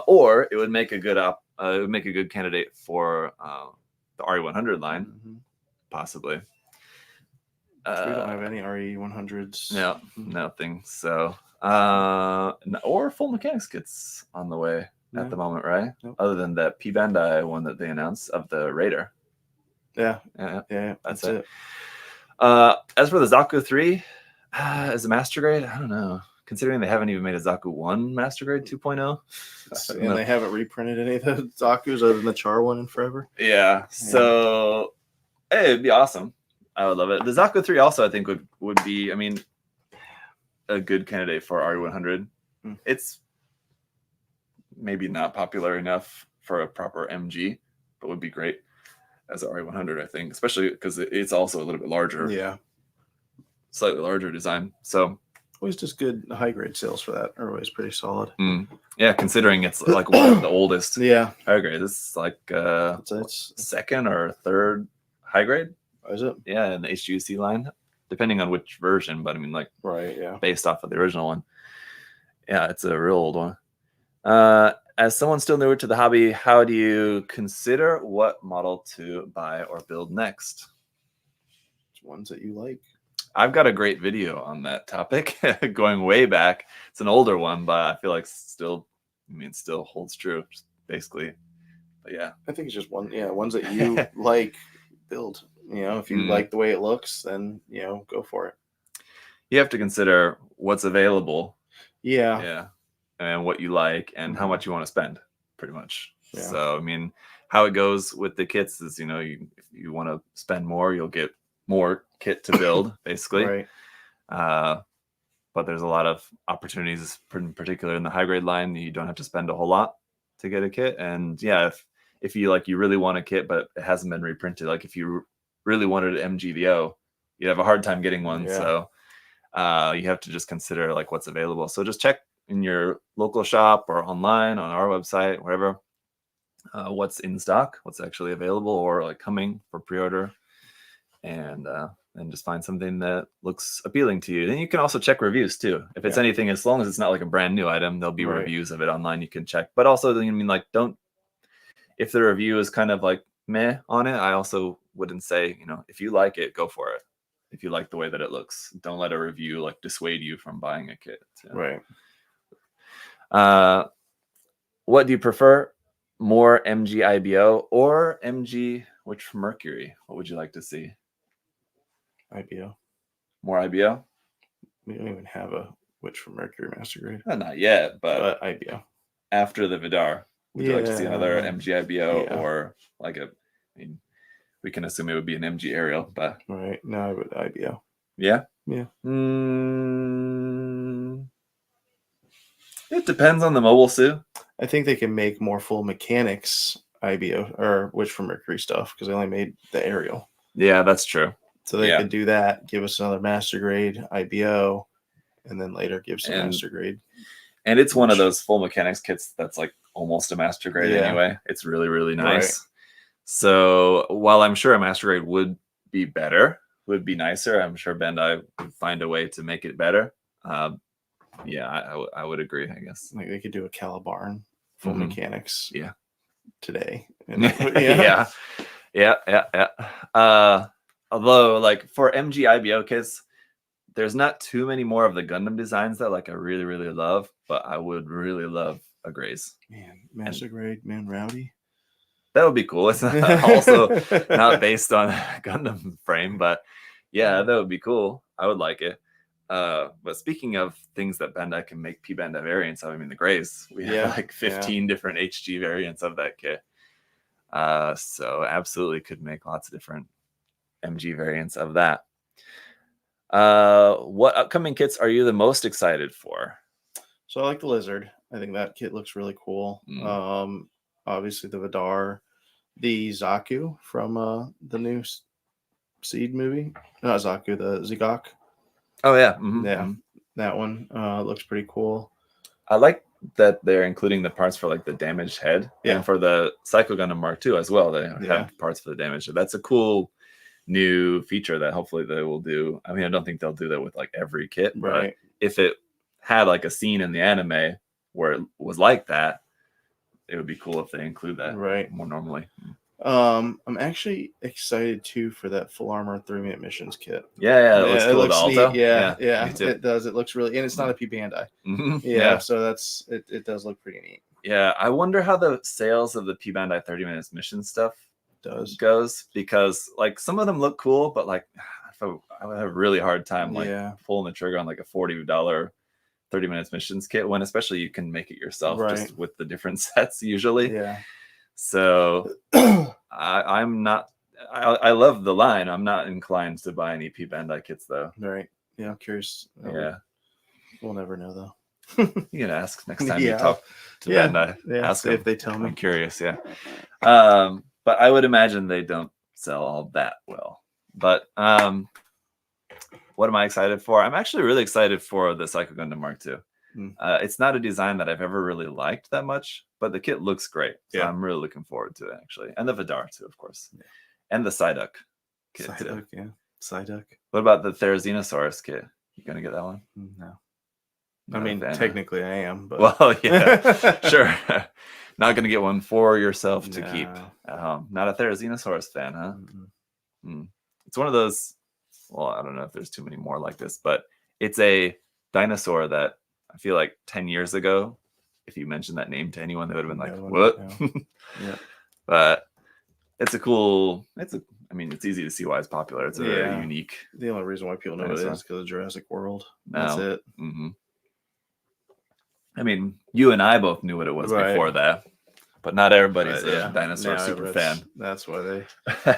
Or it would make a good it would make a good candidate for the RE100 line, possibly. We don't have any RE100s. No, nothing. So, or full mechanics kits on the way at the moment, right? Nope. Other than that P-Bandai one that they announced of the Raider. Yeah, that's it. As for the Zaku 3, as a master grade, I don't know. Considering they haven't even made a Zaku 1 master grade 2.0. And they haven't reprinted any of the Zaku's other than the Char one in forever. Yeah. So, hey, it'd be awesome. I would love it. The Zako 3 also, I think, would be, a good candidate for RE100. It's maybe not popular enough for a proper MG, but would be great as a RE100, I think, especially because it's also a little bit larger. Yeah. Slightly larger design. So always just good high grade sales for that are always pretty solid. Yeah, considering it's like one of the oldest high grade. This is like it's second or third high grade. Is it? Yeah, in the HGC line, depending on which version, but based off of the original one. Yeah, it's a real old one. As someone still newer to the hobby, how do you consider what model to buy or build next? It's ones that you like. I've got a great video on that topic going way back. It's an older one, but I feel like still holds true, basically. But yeah, I think it's just ones that you like, build. If you like the way it looks, then go for it. You have to consider what's available. Yeah. And what you like and how much you want to spend, pretty much. Yeah. So how it goes with the kits is if you want to spend more, you'll get more kit to build, basically. Right. But there's a lot of opportunities, in particular in the high grade line. You don't have to spend a whole lot to get a kit. And if you really want a kit, but it hasn't been reprinted, like if you really wanted an MGVO, you'd have a hard time getting one. Yeah. So you have to just consider what's available. So just check in your local shop or online on our website, wherever, what's in stock, what's actually available or coming for pre-order. And just find something that looks appealing to you. Then you can also check reviews too. If it's anything, as long as it's not a brand new item, there'll be reviews of it online you can check. But also, don't, if the review is kind of meh on it, I also wouldn't say, if you like it, go for it. If you like the way that it looks, don't let a review dissuade you from buying a kit. Right. What do you prefer? More MG IBO or MG Witch from Mercury? What would you like to see? IBO. More IBO? We don't even have a Witch from Mercury Master Grade. Not yet, but IBO. After the Vdar, would you like to see another MG IBO or we can assume it would be an MG Aerial, but no, I would IBO. Yeah. It depends on the mobile suit. I think they can make more full mechanics IBO or Witch from Mercury stuff because they only made the aerial. Yeah, that's true. So they could do that, give us another master grade IBO, and then later give some master grade. And it's one of those full mechanics kits that's like almost a master grade anyway. It's really, really nice. Right. So while I'm sure a master grade would be better, would be nicer, I'm sure Bandai would find a way to make it better. Yeah, I would agree, I guess. Like they could do a Calibarn full mechanics. Yeah. Today. Yeah. Although like for MG IBO kits, there's not too many more of the Gundam designs that like I really, really love, but I would really love a Graze. Man, master grade, man, Rowdy. That would be cool. It's also not based on Gundam frame, but yeah, that would be cool. I would like it. But speaking of things that Bandai can make P Bandai variants of, I mean the Graze, we have like 15 different HG variants of that kit. So absolutely could make lots of different MG variants of that. What upcoming kits are you the most excited for? So I like the Lizard. I think that kit looks really cool. Obviously the Vdar, the Zaku from the new Seed movie. Not Zaku, the Zigok. Oh yeah. That one looks pretty cool. I like that they're including the parts for like the damaged head and for the Psycho Gundam Mark II as well. They have parts for the damaged head. That's a cool new feature that hopefully they will do. I mean, I don't think they'll do that with like every kit, but if it had like a scene in the anime where it was like that, it would be cool if they include that more normally. I'm actually excited too for that full armor 3-minute missions kit. Yeah, it looks cool. Neat. Yeah, it does. It looks really, and it's not a P Bandai. So that's it does look pretty neat. Yeah, I wonder how the sales of the P Bandai 30 minutes mission stuff goes, because like some of them look cool, but like I would have a really hard time like pulling the trigger on like a $40 30 minutes missions kit when especially you can make it yourself just with the different sets usually. So I'm not. I love the line. I'm not inclined to buy any P Bandai kits though. Right. Yeah, I'm curious. We'll never know though. You can ask next time you talk to Bandai. Ask if they tell me. I'm curious. But I would imagine they don't sell all that well. But what am I excited for? I'm actually really excited for the Psycho Gundam Mark II. It's not a design that I've ever really liked that much, but the kit looks great. So I'm really looking forward to it, actually. And the Vdar, too, of course. And the Psyduck kit, too. Psyduck. What about the Dinosaurs kit? You going to get that one? No. I mean, technically I am. But... Well, yeah, sure. Not going to get one for yourself to keep at home. Not a Dinosaurs fan, huh? It's one of those, well, I don't know if there's too many more like this, but it's a dinosaur that I feel like 10 years ago, if you mentioned that name to anyone, they would have been like, what? But it's I mean, it's easy to see why it's popular. It's a very unique. The only reason why people know it is because of Jurassic World. That's it. I mean, you and I both knew what it was before that, but not everybody's a dinosaur super fan. That's why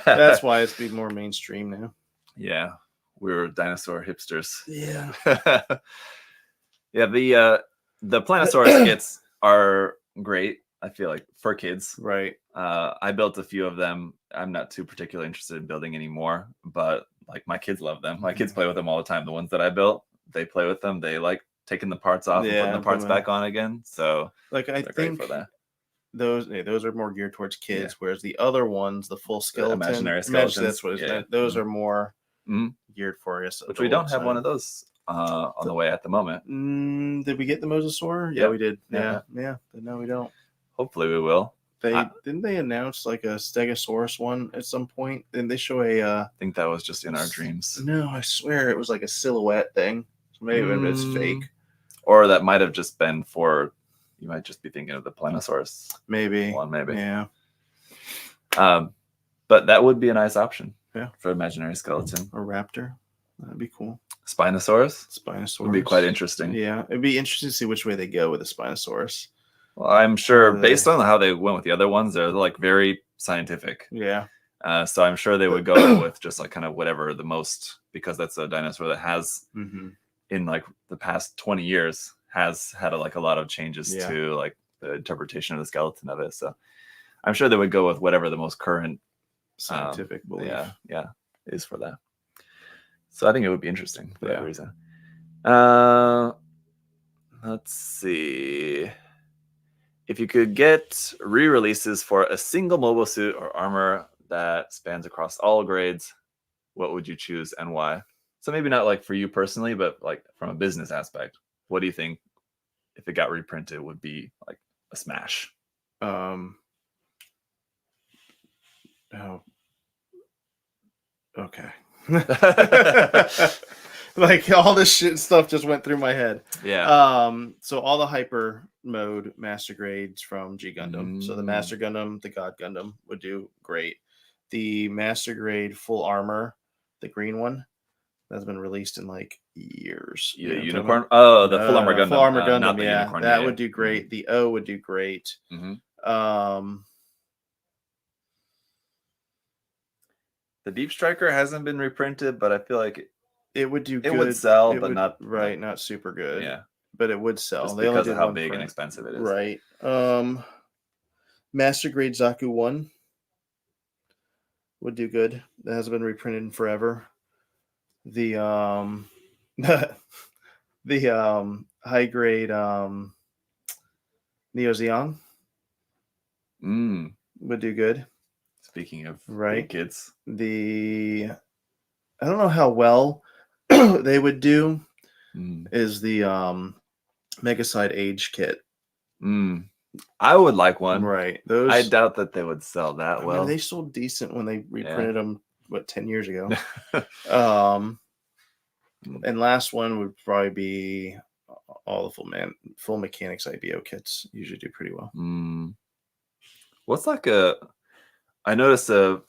that's why it's been more mainstream now. Yeah. We were dinosaur hipsters. Yeah. The Planosaurus kits are great, I feel like, for kids. Right. I built a few of them. I'm not too particularly interested in building anymore, but like my kids love them. My kids play with them all the time. The ones that I built, they play with them. They like taking the parts off and putting the parts back on again. So like I think for that. Those are more geared towards kids, whereas the other ones, the full skeleton, the imaginary skeletons, that's what it's meant. Those are more geared for us. Which we don't have one of those on the way at the moment. Did we get the Mosasaur? Yeah, we did. Yeah. No, we don't. Hopefully we will. Didn't they announce like a Stegosaurus one at some point? Didn't they show I think that was just in our dreams. No, I swear it was like a silhouette thing. So maybe it's fake. Or that might have just been for, you might just be thinking of the Planosaurus. Maybe. One, maybe. Yeah. But that would be a nice option. Yeah. For imaginary skeleton. Or raptor. That'd be cool. Spinosaurus would be quite interesting. Yeah. It'd be interesting to see which way they go with the Spinosaurus. Well, I'm sure based on how they went with the other ones, they're like very scientific. Yeah. So I'm sure they would go with just like kind of whatever the most, because that's a dinosaur that has in like the past 20 years has had like a lot of changes to like the interpretation of the skeleton of it. So I'm sure they would go with whatever the most current scientific belief. Yeah, is for that. So I think it would be interesting for that reason. Let's see. If you could get re-releases for a single mobile suit or armor that spans across all grades, what would you choose and why? So maybe not like for you personally, but like from a business aspect, what do you think if it got reprinted would be like a smash? Oh, okay. Like all this shit stuff just went through my head. Yeah. So all the hyper mode master grades from G Gundam. So the Master Gundam, the God Gundam would do great. The master grade full armor, the green one, that's been released in like years. The unicorn? Oh, the full armor Gundam. Full armor Gundam, not the unicorn. That would do great. The O would do great. The Deep Striker hasn't been reprinted, but I feel like it would do good. It would sell, but not super good. Yeah. But it would sell. Just because of how big and expensive it is. Right. Master Grade Zaku 1 would do good. That hasn't been reprinted in forever. The high grade Neo Zeon would do good. Speaking of big kids. I don't know how well they would do is the Megaside Age kit. I would like one. Right. Those I doubt that they would sell that well. They sold decent when they reprinted them 10 years ago. And last one would probably be all the full mechanics IBO kits usually do pretty well. What's like I noticed a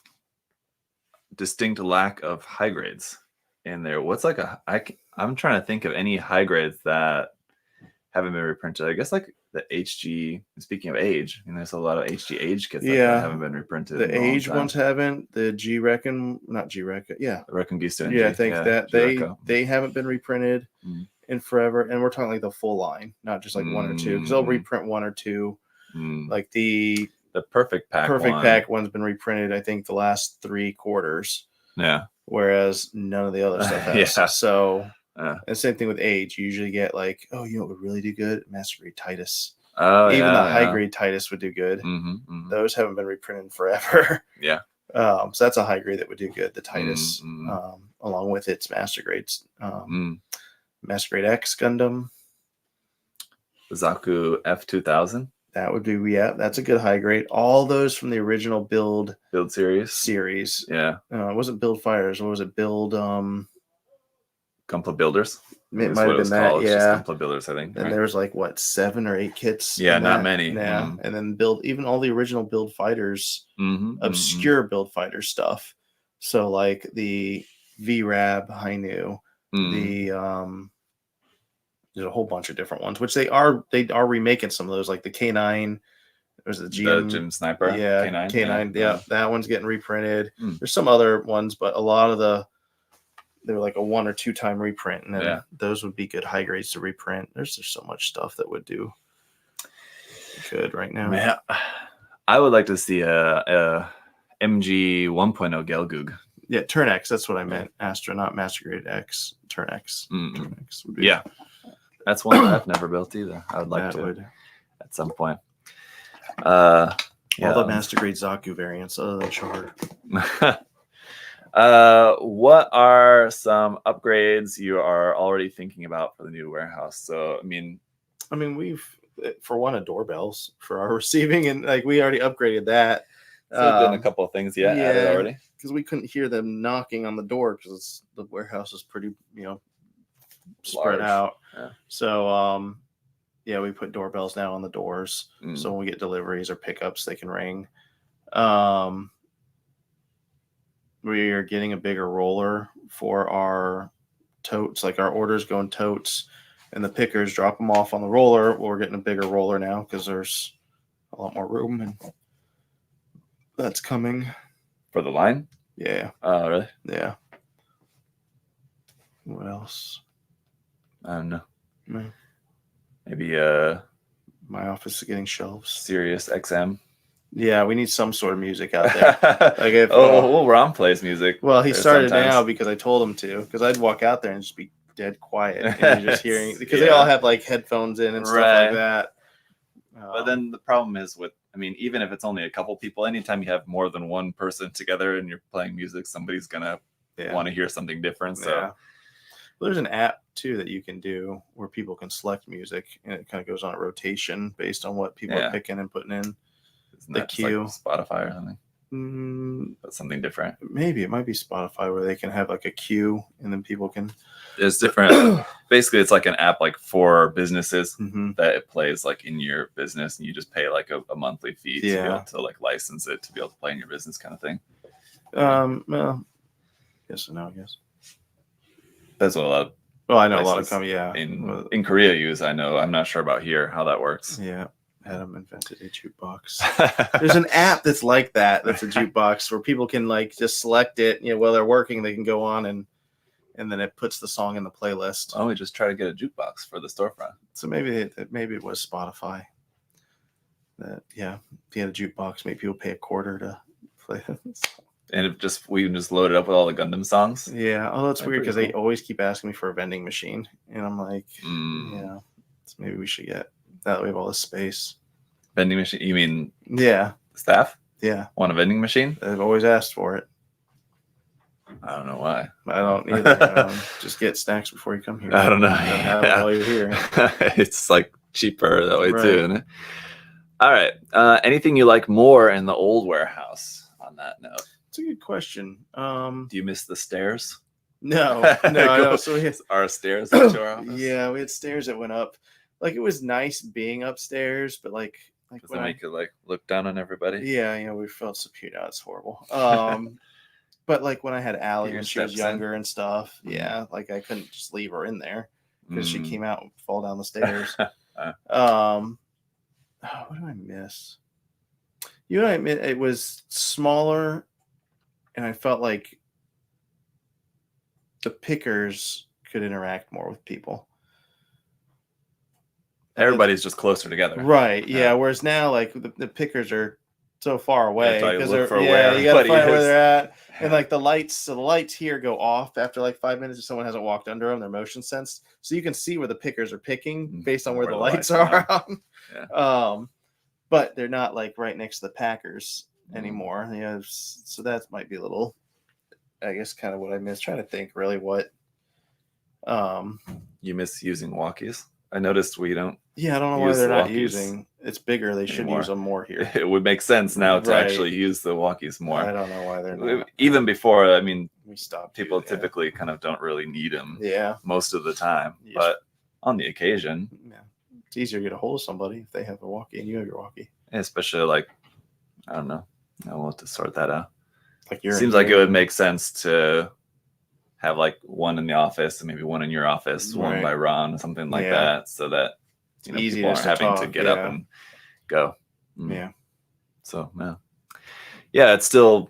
distinct lack of high grades in there. What's like I'm trying to think of any high grades that haven't been reprinted. I guess like the HG, speaking of age, there's a lot of HG age kits that haven't been reprinted. The age ones haven't. The not G-Reckon. Yeah. Reckon Gista. Yeah, I think that they haven't been reprinted in forever. And we're talking like the full line, not just like one or two. Because they'll reprint one or two. Like the Perfect Pack one's been reprinted, I think, the last 3 quarters. Yeah. Whereas none of the other stuff has. So and same thing with age. You usually get like, what would really do good? Master Grade Titus. Even the high grade Titus would do good. Those haven't been reprinted in forever. Yeah. So that's a high grade that would do good. The Titus, along with its master grades. Master Grade X Gundam. Zaku F2000. That would be that's a good high grade. All those from the original build series. Yeah. It wasn't Build Fires. What was it? Build Gunpla Builders. It might have been that. Just Gunpla Builders, I think. And there was like 7 or 8 kits. Yeah, not many. Yeah. And then even all the original Build Fighters, obscure Build Fighter stuff. So like the VRAB Hainu, there's a whole bunch of different ones, which they are remaking some of those, like the K9. There's the Gym Sniper. Yeah, K9. Yeah, that one's getting reprinted. There's some other ones, but a lot of they're like a 1 or 2 time reprint, and then those would be good high grades to reprint. There's so much stuff that would do good right now. Man, I would like to see a MG 1.0 Gelgoog. Yeah, Turn X. That's what I meant. Astronaut Master Grade X. Turn X. Turn X would be. Yeah. That's one that I've never built either. I would like to at some point. All the Master Grade Zaku variants other than Char. What are some upgrades you are already thinking about for the new warehouse? So, I mean, we've, for one, doorbells for our receiving, and like we already upgraded that. So we've done a couple of things added already. Because we couldn't hear them knocking on the door because the warehouse is pretty, spread out. Yeah. So, we put doorbells now on the doors. So when we get deliveries or pickups, they can ring. We are getting a bigger roller for our totes, like our orders go in totes, and the pickers drop them off on the roller. Well, we're getting a bigger roller now because there's a lot more room, and that's coming. For the line? Yeah. Oh, really? Yeah. What else? I don't know. No. Maybe my office is getting shelves. Sirius XM. Yeah, we need some sort of music out there. Like if, Ron plays music. Well, he started now because I told him to. Because I'd walk out there and just be dead quiet, and you're just hearing because they all have like headphones in and stuff like that. But then the problem is even if it's only a couple people, anytime you have more than one person together and you're playing music, somebody's gonna want to hear something different. So well, there's an app too that you can do where people can select music, and it kind of goes on a rotation based on what people are picking and putting in. Isn't that queue, like Spotify or something? That's something different. Maybe it might be Spotify where they can have like a queue, and then people can. There's different. Basically, it's like an app like for businesses that it plays like in your business, and you just pay like a monthly fee to be able to like license it to be able to play in your business, kind of thing. Well, yes and no, I guess. That's what a lot of. Well, I know a lot of in Korea use. I know. I'm not sure about here how that works. Yeah. Adam invented a jukebox. There's an app that's like that. That's a jukebox where people can like just select it. While they're working, they can go on and then it puts the song in the playlist. Oh, we just try to get a jukebox for the storefront. So maybe it was Spotify. That if you had a jukebox, maybe people pay a quarter to play this. And we can just load it up with all the Gundam songs. Yeah. Oh, that's weird because they always keep asking me for a vending machine, and I'm like, so maybe we should get. That we have all this space. Vending machine? You mean staff? Yeah. Want a vending machine? They've always asked for it. I don't know why. I don't either. Just get snacks before you come here. I don't know. Have it while you're here. It's like cheaper that way too, isn't it? All right. Anything you like more in the old warehouse on that note? It's a good question. Do you miss the stairs? No. No. So we had our stairs at your office? Yeah, we had stairs that went up. Like it was nice being upstairs, but like when I could like look down on everybody. Yeah, we felt so cute. It's horrible. But like when I had Allie when she was younger and stuff, like I couldn't just leave her in there because she came out and fall down the stairs. What do I miss? I admit it was smaller, and I felt like the pickers could interact more with people. Everybody's just closer together, right? Yeah. Whereas now, like the pickers are so far away because you gotta find where they're at, and like the lights. So the lights here go off after like 5 minutes if someone hasn't walked under them. They're motion sensed, so you can see where the pickers are picking based on where the lights are on. But they're not like right next to the Packers anymore. Yeah, so that might be a little. I guess kind of what I miss. Trying to think really what. You miss using walkies? I noticed we don't. Yeah, I don't know why they're not using. It's bigger. They should use them more here. It would make sense now to actually use the walkies more. I don't know why they're not. Even before, I mean, we stopped. People typically kind of don't really need them. Yeah, most of the time, but on the occasion, it's easier to get a hold of somebody if they have a walkie and you have your walkie. Especially like, I don't know. I'll have to sort that out. Like seems like it would make sense to have like one in the office and maybe one in your office, one by Ron, something like that, so that people aren't having to get up and go. Yeah. So it's still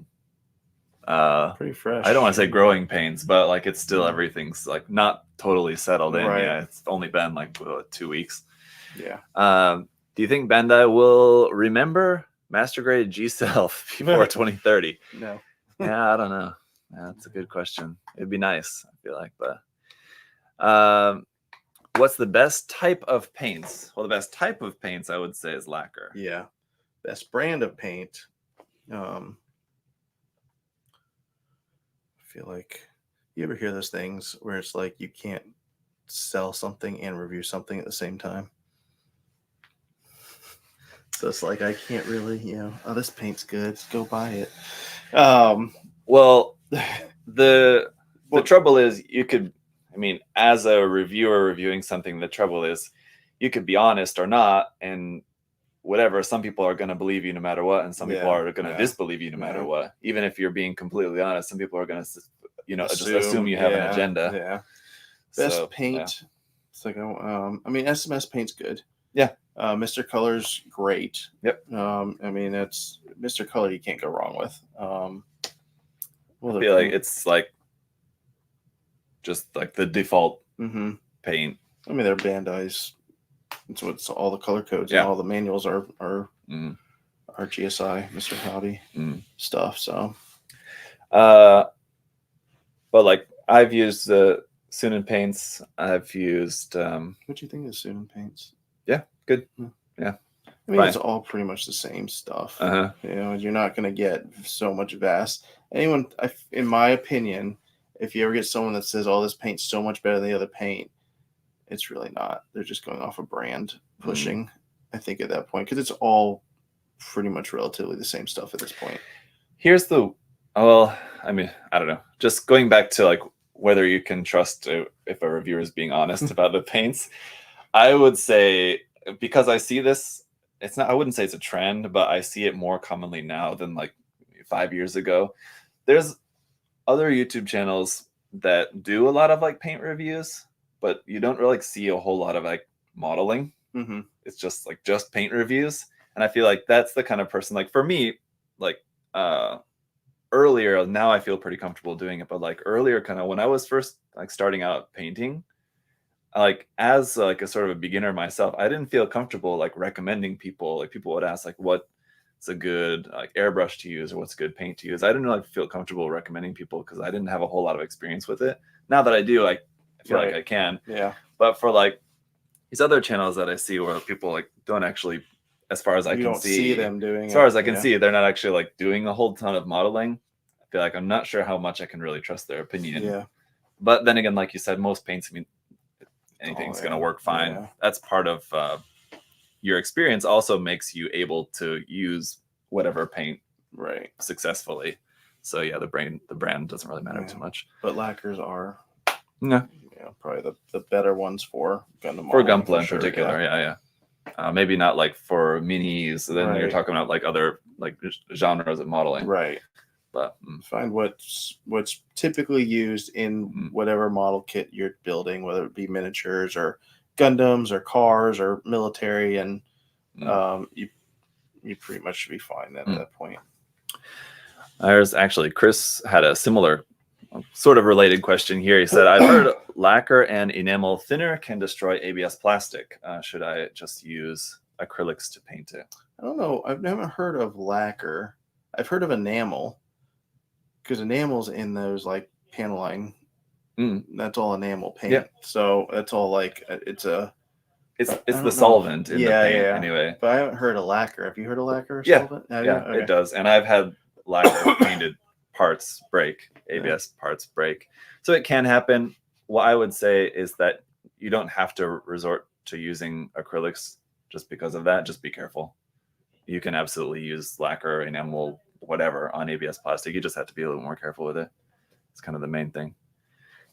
pretty fresh. I don't want to say growing pains, but like it's still everything's like not totally settled in. Right. Yeah, it's only been like 2 weeks. Yeah. Do you think Bandai will remember Master Grade G-Cell before 2030? No. Yeah, I don't know. Yeah, that's a good question. It'd be nice, I feel like, but what's the best type of paints? Well, the best type of paints I would say is lacquer. Yeah. Best brand of paint. I feel like you ever hear those things where it's like you can't sell something and review something at the same time. So it's like I can't really, oh, this paint's good. Let's go buy it. Well, the trouble is you could, I mean, as a reviewer reviewing something, the trouble is you could be honest or not, and whatever. Some people are going to believe you no matter what, and some people are going to disbelieve you no matter what. Even if you're being completely honest, some people are going to, just assume you have an agenda. Yeah. Best paint. Yeah. It's like, I mean, SMS paint's good. Yeah. Mr. Color's great. Yep. I mean, it's Mr. Color you can't go wrong with. I feel like it's like just like the default paint. I mean, they're Bandai's It's what's all the color codes Yeah. and all the manuals are Mm. our GSI, Mr. Hobby stuff. So, but like I've used the Sunin paints. I've used. What do you think of Sunin paints? Yeah, good. Yeah. I mean, Fine. it's all pretty much the same stuff. Uh-huh. You know, you're not going to get so much vast. Anyone, in my opinion, if you ever get someone that says, "Oh, this paint's so much better than the other paint," it's really not. They're just going off a brand pushing. I think at that point, because it's all pretty much relatively the same stuff at this point. Here's the well, I mean, I don't know. Just going back to like whether you can trust if a reviewer is being honest about the paints, I would say because I see this. It's not. I wouldn't say it's a trend, but I see it more commonly now than like 5 years ago. There's other YouTube channels that do a lot of like paint reviews, but you don't really see a whole lot of like modeling. Mm-hmm. It's just paint reviews, and I feel like that's the kind of person. Like for me, like earlier, now I feel pretty comfortable doing it, but like earlier, kind of when I was first like starting out painting. Like as like a sort of a beginner myself, I didn't feel comfortable like recommending people. Like people would ask like what's a good like airbrush to use or what's a good paint to use. I didn't like feel comfortable recommending people because I didn't have a whole lot of experience with it. Now that I do, I feel like I can. Yeah. But for like these other channels that I see where people like don't actually, as far as I can see them doing as far as I can see, they're not actually like doing a whole ton of modeling. I feel like I'm not sure how much I can really trust their opinion. Yeah. But then again, like you said, most paints, I mean, anything's going to work fine. Yeah. That's part of your experience also makes you able to use whatever paint successfully. So yeah, the brand doesn't really matter too much. But lacquers are probably the better ones for Gundam. For Gunpla in particular, yeah. Maybe not like for minis. Then you're talking about like other like genres of modeling. Right. But find what's typically used in whatever model kit you're building, whether it be miniatures or Gundams or cars or military, and you pretty much should be fine at that point. There's actually Chris had a similar sort of related question here. He said, "I've heard lacquer and enamel thinner can destroy ABS plastic. Should I just use acrylics to paint it?" I don't know. I've never heard of lacquer. I've heard of enamel. Because enamel's in those like paneling, that's all enamel paint. Yeah. So that's all like it's the solvent in the paint anyway. But I haven't heard of lacquer. Have you heard of lacquer or solvent? Okay. It does. And I've had lacquer painted parts break, ABS parts break. So it can happen. What I would say is that you don't have to resort to using acrylics just because of that. Just be careful. You can absolutely use lacquer, enamel, whatever on ABS plastic. You just have to be a little more careful with it. It's kind of the main thing.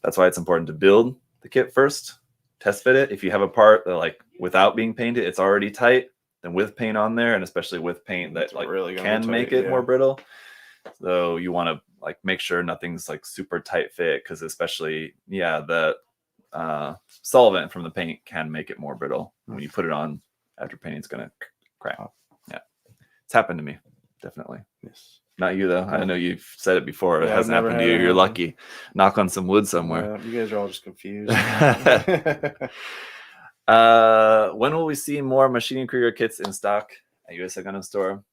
That's why it's important to build the kit first, test fit it. If you have a part that like without being painted, it's already tight, then with paint on there, and especially with paint that like really can make it more brittle. So you want to like make sure nothing's like super tight fit, because especially the solvent from the paint can make it more brittle. When you put it on after painting, it's gonna crack. Yeah, it's happened to me. Definitely. Yes. Not you though. I know you've said it before. It hasn't happened to you. You're lucky. Knock on some wood somewhere. You guys are all just confused. When will we see more machining career kits in stock at USA Gundam Store?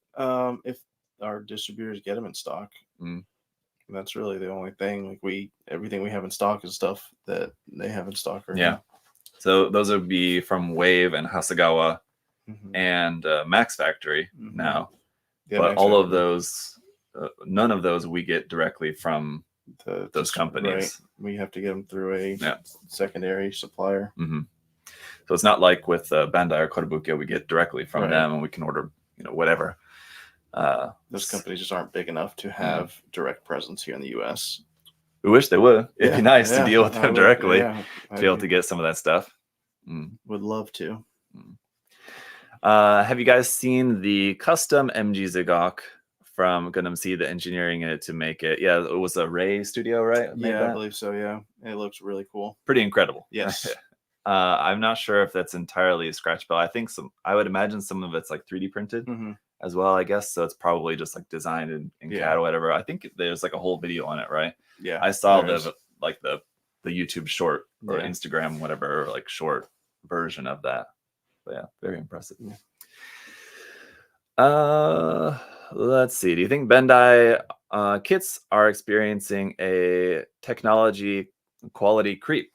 If our distributors get them in stock, that's really the only thing. Like everything we have in stock is stuff that they have in stock right now. So those would be from Wave and Hasegawa and Max Factory now. Yeah, but all of those, none of those we get directly from those companies. Right. We have to get them through a secondary supplier. So it's not like with Bandai or Kotobukiya, we get directly from them and we can order, whatever. Those companies just aren't big enough to have direct presence here in the U.S. We wish they would. It'd be nice to deal with them directly to be able to get some of that stuff. Would love to. Have you guys seen the custom MG Zigok from Gundam Seed, the engineering it to make it? Yeah, it was a Ray studio, right? I believe so. Yeah, it looks really cool. Pretty incredible. Yes. I'm not sure if that's entirely scratch built. I would imagine some of it's like 3D printed as well, I guess. So it's probably just like designed in CAD or whatever. I think there's like a whole video on it, right? Yeah. I saw the YouTube short or Instagram, whatever, like short version of that. But yeah, very impressive. Let's see. Do you think Bandai kits are experiencing a technology quality creep?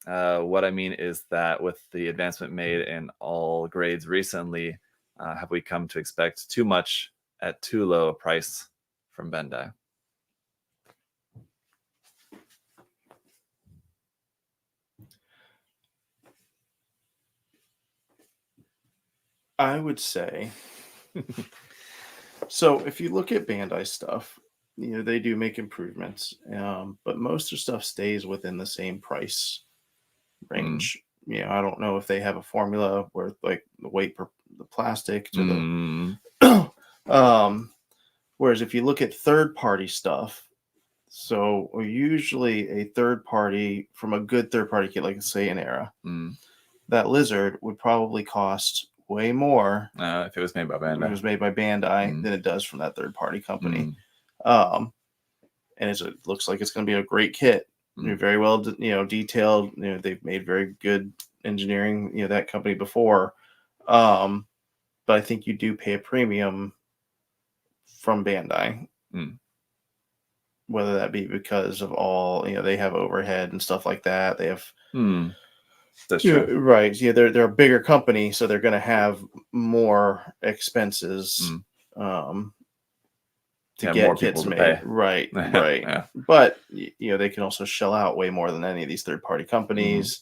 What I mean is that with the advancement made in all grades recently, have we come to expect too much at too low a price from Bandai? I would say, so if you look at Bandai stuff, they do make improvements, but most of the stuff stays within the same price range. I don't know if they have a formula where like the weight per the plastic to the whereas if you look at third party stuff, so usually a third party from a good third party kit, like say an Era, that lizard would probably cost way more if it was made by Bandai. If it was made by Bandai than it does from that third party company. And it looks like it's going to be a great kit. Very well, detailed. They've made very good engineering. That company before, but I think you do pay a premium from Bandai, whether that be because of all they have overhead and stuff like that. They have. That's true. Right. Yeah, they're a bigger company, so they're going to have more expenses to get more kits people to made. pay. Right. Right. Yeah. But they can also shell out way more than any of these third-party companies.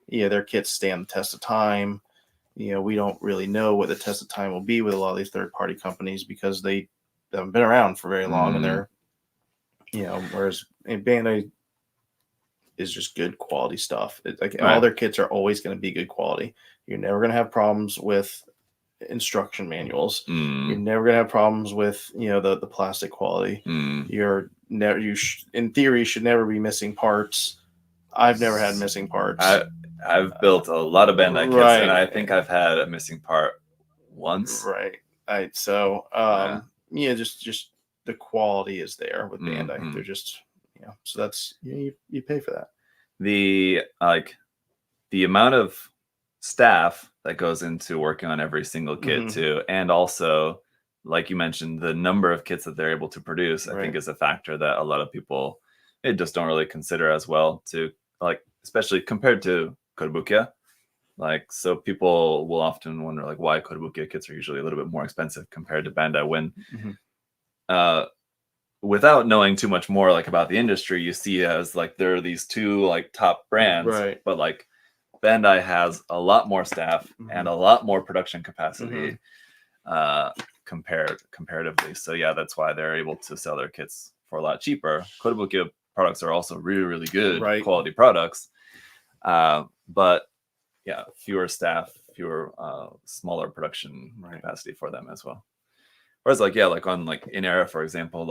Their kits stand the test of time. We don't really know what the test of time will be with a lot of these third-party companies because they haven't been around for very long, and they're whereas Bandai is just good quality stuff. All their kits are always going to be good quality. You're never going to have problems with instruction manuals. You're never going to have problems with the plastic quality. You're never in theory should never be missing parts. I've never had missing parts. I've built a lot of Bandai kits, and I think I've had a missing part once. Right. So just the quality is there with Bandai. They're just so that's you pay for that. The amount of staff that goes into working on every single kit too, and also like you mentioned, the number of kits that they're able to produce, I think is a factor that a lot of people just don't really consider as well, to especially compared to Kotobukiya. So people will often wonder why Kotobukiya kits are usually a little bit more expensive compared to Bandai when without knowing too much more about the industry, you see as there are these two top brands, right? But Bandai has a lot more staff and a lot more production capacity comparatively. So yeah, that's why they're able to sell their kits for a lot cheaper. Kotobukiya products are also really, really good quality products, but yeah, fewer staff, fewer smaller production capacity for them as well. Whereas on in Era, for example,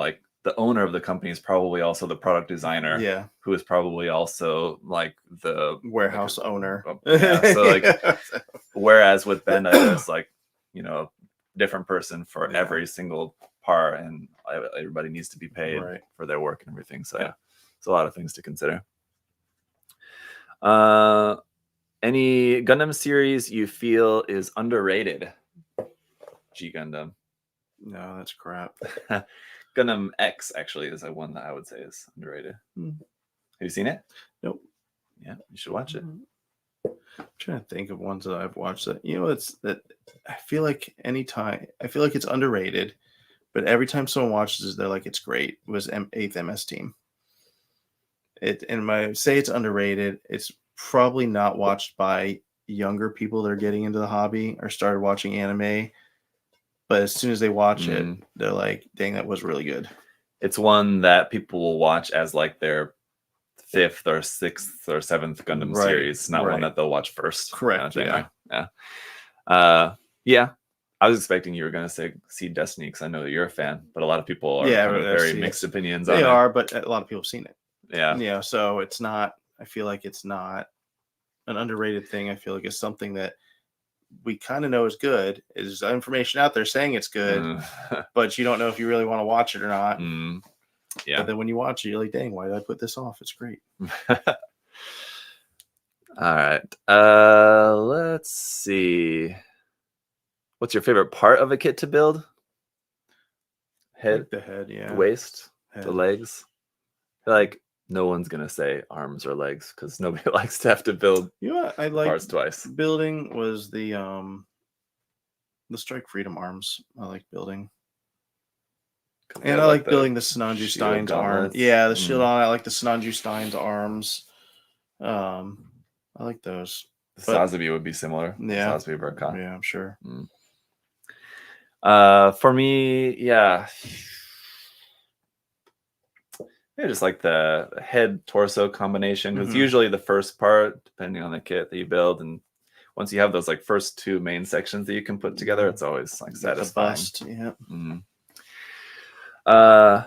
the owner of the company is probably also the product designer, who is probably also the warehouse owner. So whereas with Bandai, there's a different person for every single part, and everybody needs to be paid for their work and everything. So yeah, it's a lot of things to consider. Any Gundam series you feel is underrated? G Gundam. No, that's crap. Gundam X actually is one that I would say is underrated. Have you seen it? Nope. Yeah, you should watch it. I'm trying to think of ones that I've watched that it's that I feel like it's underrated, but every time someone watches it, they're like it's great. It was 8th MS Team. Say it's underrated, it's probably not watched by younger people that are getting into the hobby or started watching anime. But as soon as they watch it, they're like, dang, that was really good. It's one that people will watch as their 5th or 6th or 7th Gundam series, not one that they'll watch first. Correct. Yeah. I was expecting you were going to say Seed Destiny because I know that you're a fan, but a lot of people are very mixed opinions on it. They are, but a lot of people have seen it. Yeah. So it's not, I feel like it's not an underrated thing. I feel like it's something that we kind of know is good. Is information out there saying it's good, but you don't know if you really want to watch it or not. Yeah. But then when you watch it, you're like, dang, why did I put this off? It's great. All right. Let's see. What's your favorite part of a kit to build? Head, like the head, yeah. the waist, head. The legs. Like no one's gonna say arms or legs because nobody likes to have to build I like parts twice. building was the Strike Freedom arms. I like building. And I like building the Sinanju Stein's arm. Yeah, the shield on. I like the Sinanju Stein's arms. I like those. The Sazabi would be similar. Yeah. Sazabi Burka. Yeah, I'm sure. For me, yeah. Yeah, just like the head torso combination, because usually the first part, depending on the kit that you build, and once you have those like first two main sections that you can put together, it's always like satisfying. Bust, yeah.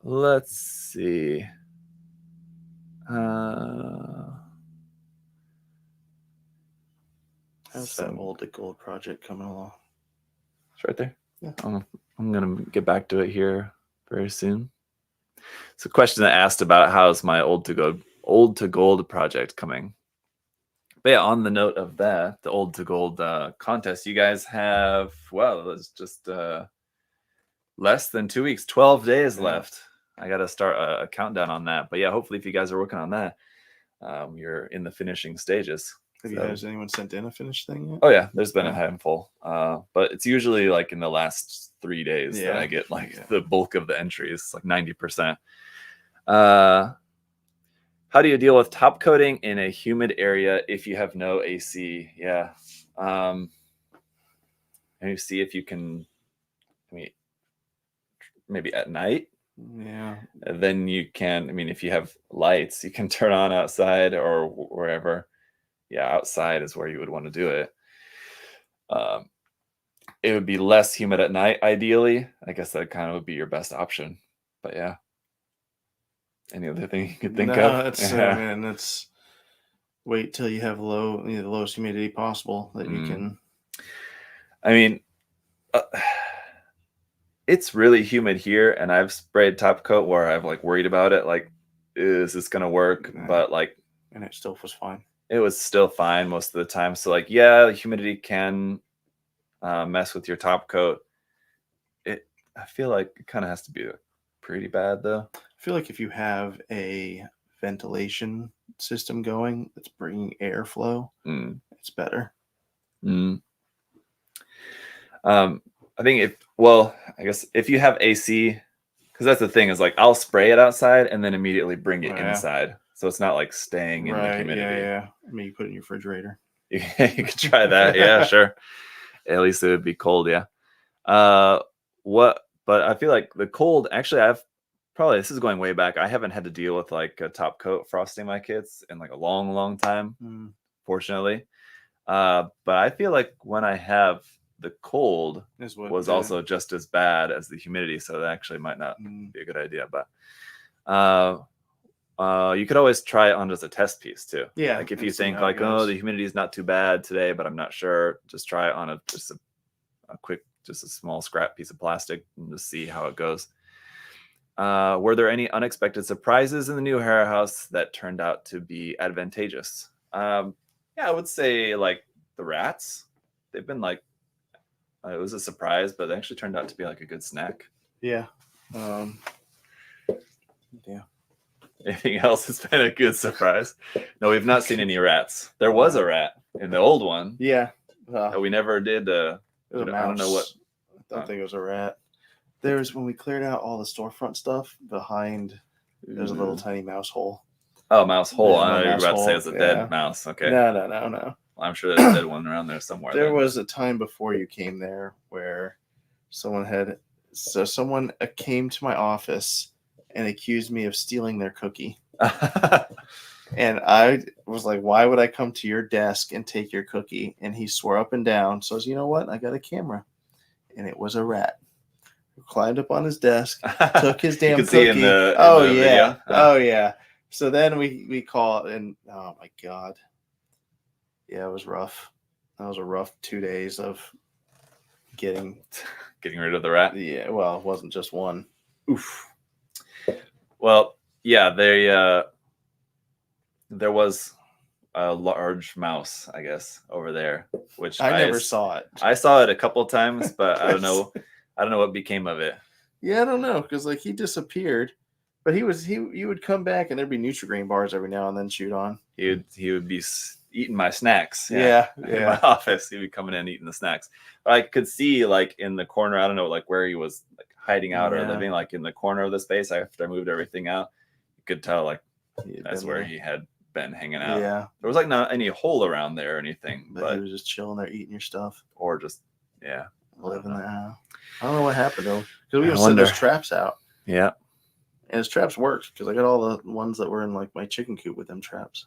Let's see. How's that old to gold project coming along? It's right there. Yeah. I'm gonna get back to it here very soon. It's a question that asked about how's my old to gold project coming. But yeah, on the note of that, the old to gold contest, you guys have, well, it's just less than 2 weeks, 12 days left. I got to start a countdown on that. But yeah, hopefully if you guys are working on that, you're in the finishing stages. Has anyone sent in a finished thing yet? Oh yeah, there's been a handful. But it's usually like in the last 3 days that I get like the bulk of the entries, like 90%. How do you deal with top coating in a humid area if you have no AC? Yeah. And you see if you can, maybe at night. Yeah. And then you can, if you have lights, you can turn on outside or wherever. Yeah, outside is where you would want to do it. It would be less humid at night, ideally. I guess that kind of would be your best option. But yeah. Any other thing you could think of? It's wait till you have the lowest humidity possible that you can. It's really humid here, and I've sprayed top coat where I've like worried about it. Like, is this gonna work? But like, and it still was fine. It was still fine most of the time. So like, yeah, the humidity can mess with your top coat. I feel like it kind of has to be pretty bad though. I feel like if you have a ventilation system going that's bringing airflow, it's better. I think I guess if you have AC, because that's the thing is like I'll spray it outside and then immediately bring it inside. So it's not like staying in the humidity. Yeah. You put it in your refrigerator. You could try that. Yeah, sure. At least it would be cold. Yeah. But I feel like the cold, actually, this is going way back. I haven't had to deal with like a top coat frosting my kits in like a long, long time, fortunately. But I feel like when I have the cold was also just as bad as the humidity. So that actually might not be a good idea, but, you could always try it on just a test piece too. Yeah. Like if you think like, oh, the humidity is not too bad today, but I'm not sure, just try it on just a small scrap piece of plastic and just see how it goes. Were there any unexpected surprises in the new Hera house that turned out to be advantageous? Yeah, I would say like the rats. They've been like, it was a surprise, but they actually turned out to be like a good snack. Yeah. Yeah. Anything else has been a good surprise? No, we've not seen any rats. There was a rat in the old one. Yeah. We never did. It was a mouse. I don't know what. I don't think it was a rat. There's when we cleared out all the storefront stuff behind. There's a little tiny mouse hole. Oh, mouse hole. I know you were about to say it's a dead mouse. Okay. No. Well, I'm sure there's a dead one around there somewhere. There was a time before you came there where someone came to my office and accused me of stealing their cookie. And I was like, why would I come to your desk and take your cookie? And he swore up and down. So I was, you know what? I got a camera. And it was a rat. Climbed up on his desk, took his damn cookie. See in the video. Oh yeah. So then we call it, and oh my god. Yeah, it was rough. That was a rough 2 days of getting rid of the rat. Yeah, well, it wasn't just one. Oof. Well, yeah, there was a large mouse, I guess, over there, which I never saw it. I saw it a couple times, but I don't know. I don't know what became of it. Yeah, I don't know, because like he disappeared, but you would come back and there'd be Nutri-Grain bars every now and then shoot on. He would be eating my snacks. Yeah. In my office, he'd be coming in eating the snacks. But I could see like in the corner. I don't know like where he was like hiding out or living, like in the corner of the space after I moved everything out. You could tell like that's where he had been hanging out. Yeah, there was like not any hole around there or anything, but he was just chilling there eating your stuff, or just living there. I don't know what happened though, because we were setting those traps out. Yeah, and his traps worked because I got all the ones that were in like my chicken coop with them traps.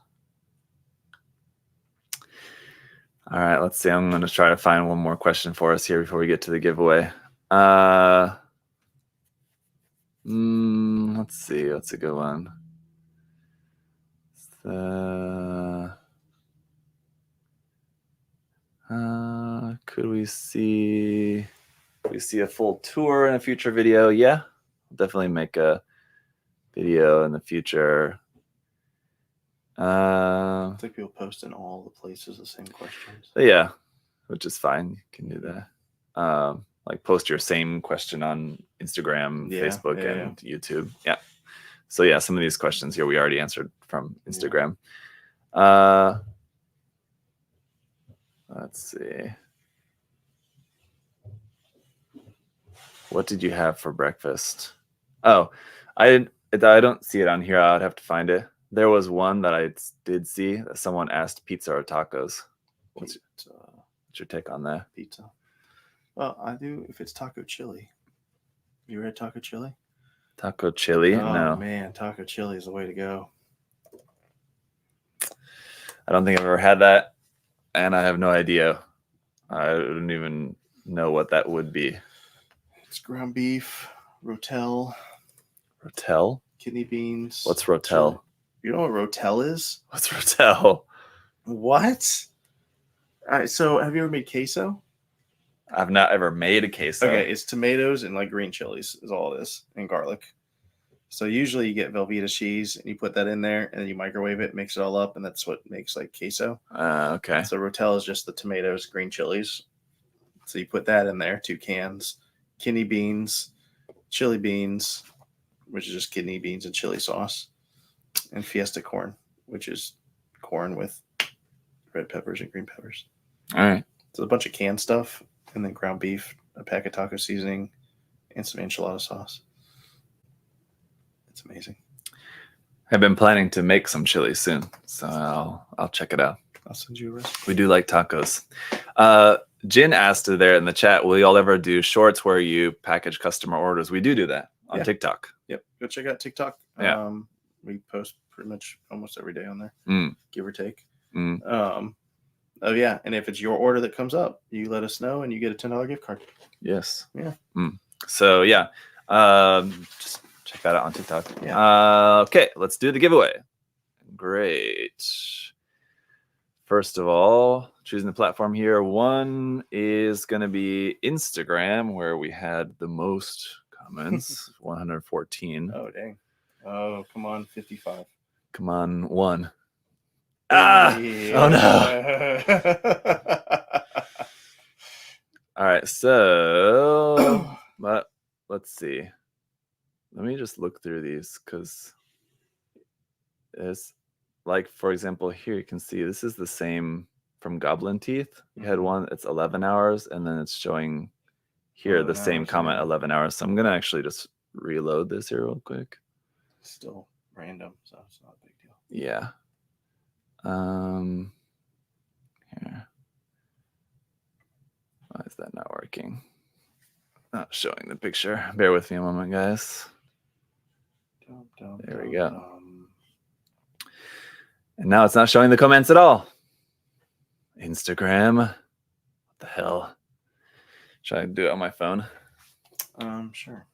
All right, let's see. I'm going to try to find one more question for us here before we get to the giveaway. Let's see. What's a good one? Could we see a full tour in a future video? Yeah, definitely make a video in the future. I think people post in all the places the same questions. Yeah, which is fine. You can do that. Like post your same question on Instagram, Facebook, and YouTube. Yeah. So yeah, some of these questions here we already answered from Instagram. Let's see. What did you have for breakfast? Oh, I don't see it on here. I'd have to find it. There was one that I did see that someone asked pizza or tacos. What's your take on that? Pizza. Well, I do if it's taco chili. You ever had taco chili? Taco chili? Oh, no. Man, taco chili is the way to go. I don't think I've ever had that, and I have no idea. I don't even know what that would be. It's ground beef, rotel. Rotel? Kidney beans. What's rotel? Chili. You know what rotel is? What's rotel? What? All right, so have you ever made queso? I've not ever made a queso. Okay, it's tomatoes and like green chilies is all it is, and garlic. So usually you get Velveeta cheese and you put that in there and then you microwave it, mix it all up, and that's what makes like queso. Okay. So rotel is just the tomatoes, green chilies. So you put that in there, 2 cans, kidney beans, chili beans, which is just kidney beans and chili sauce, and fiesta corn, which is corn with red peppers and green peppers. All right. So a bunch of canned stuff, and then ground beef, a pack of taco seasoning, and some enchilada sauce. It's amazing. I've been planning to make some chili soon, so I'll check it out. I'll send you a recipe. We do like tacos. Jin asked there in the chat, will y'all ever do shorts where you package customer orders? We do that on TikTok. Yep. Go check out TikTok. Yeah. We post pretty much almost every day on there, give or take. Oh yeah, and if it's your order that comes up, you let us know and you get a $10 gift card. Yes. Yeah. So yeah, just check that out on TikTok. Yeah. Okay, let's do the giveaway. Great. First of all, choosing the platform here. One is going to be Instagram, where we had the most comments, 114. Oh dang. Oh come on, 55. Come on, 1. Yeah. Oh no. All right, so but let's see. Let me just look through these because it's like, for example, here you can see this is the same from Goblin Teeth. You had one, it's 11 hours, and then it's showing here the same comment, 11 hours. So I'm gonna actually just reload this here real quick. Still random, so it's not a big deal. Yeah. Here. Why is that not working? Not showing the picture. Bear with me a moment, guys. There we go. And now it's not showing the comments at all. Instagram. What the hell? Should I do it on my phone? Sure.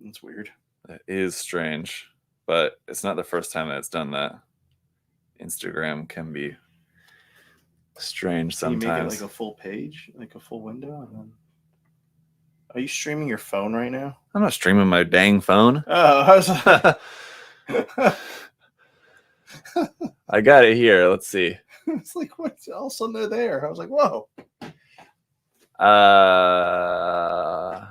That's weird. That is strange, but it's not the first time that it's done that. Instagram can be strange sometimes. You make it like a full page, like a full window, and then... Are you streaming your phone right now? I'm not streaming my dang phone. Oh, I was I got it here. Let's see. It's like, what? All of a sudden they're there. I was like, whoa. I'm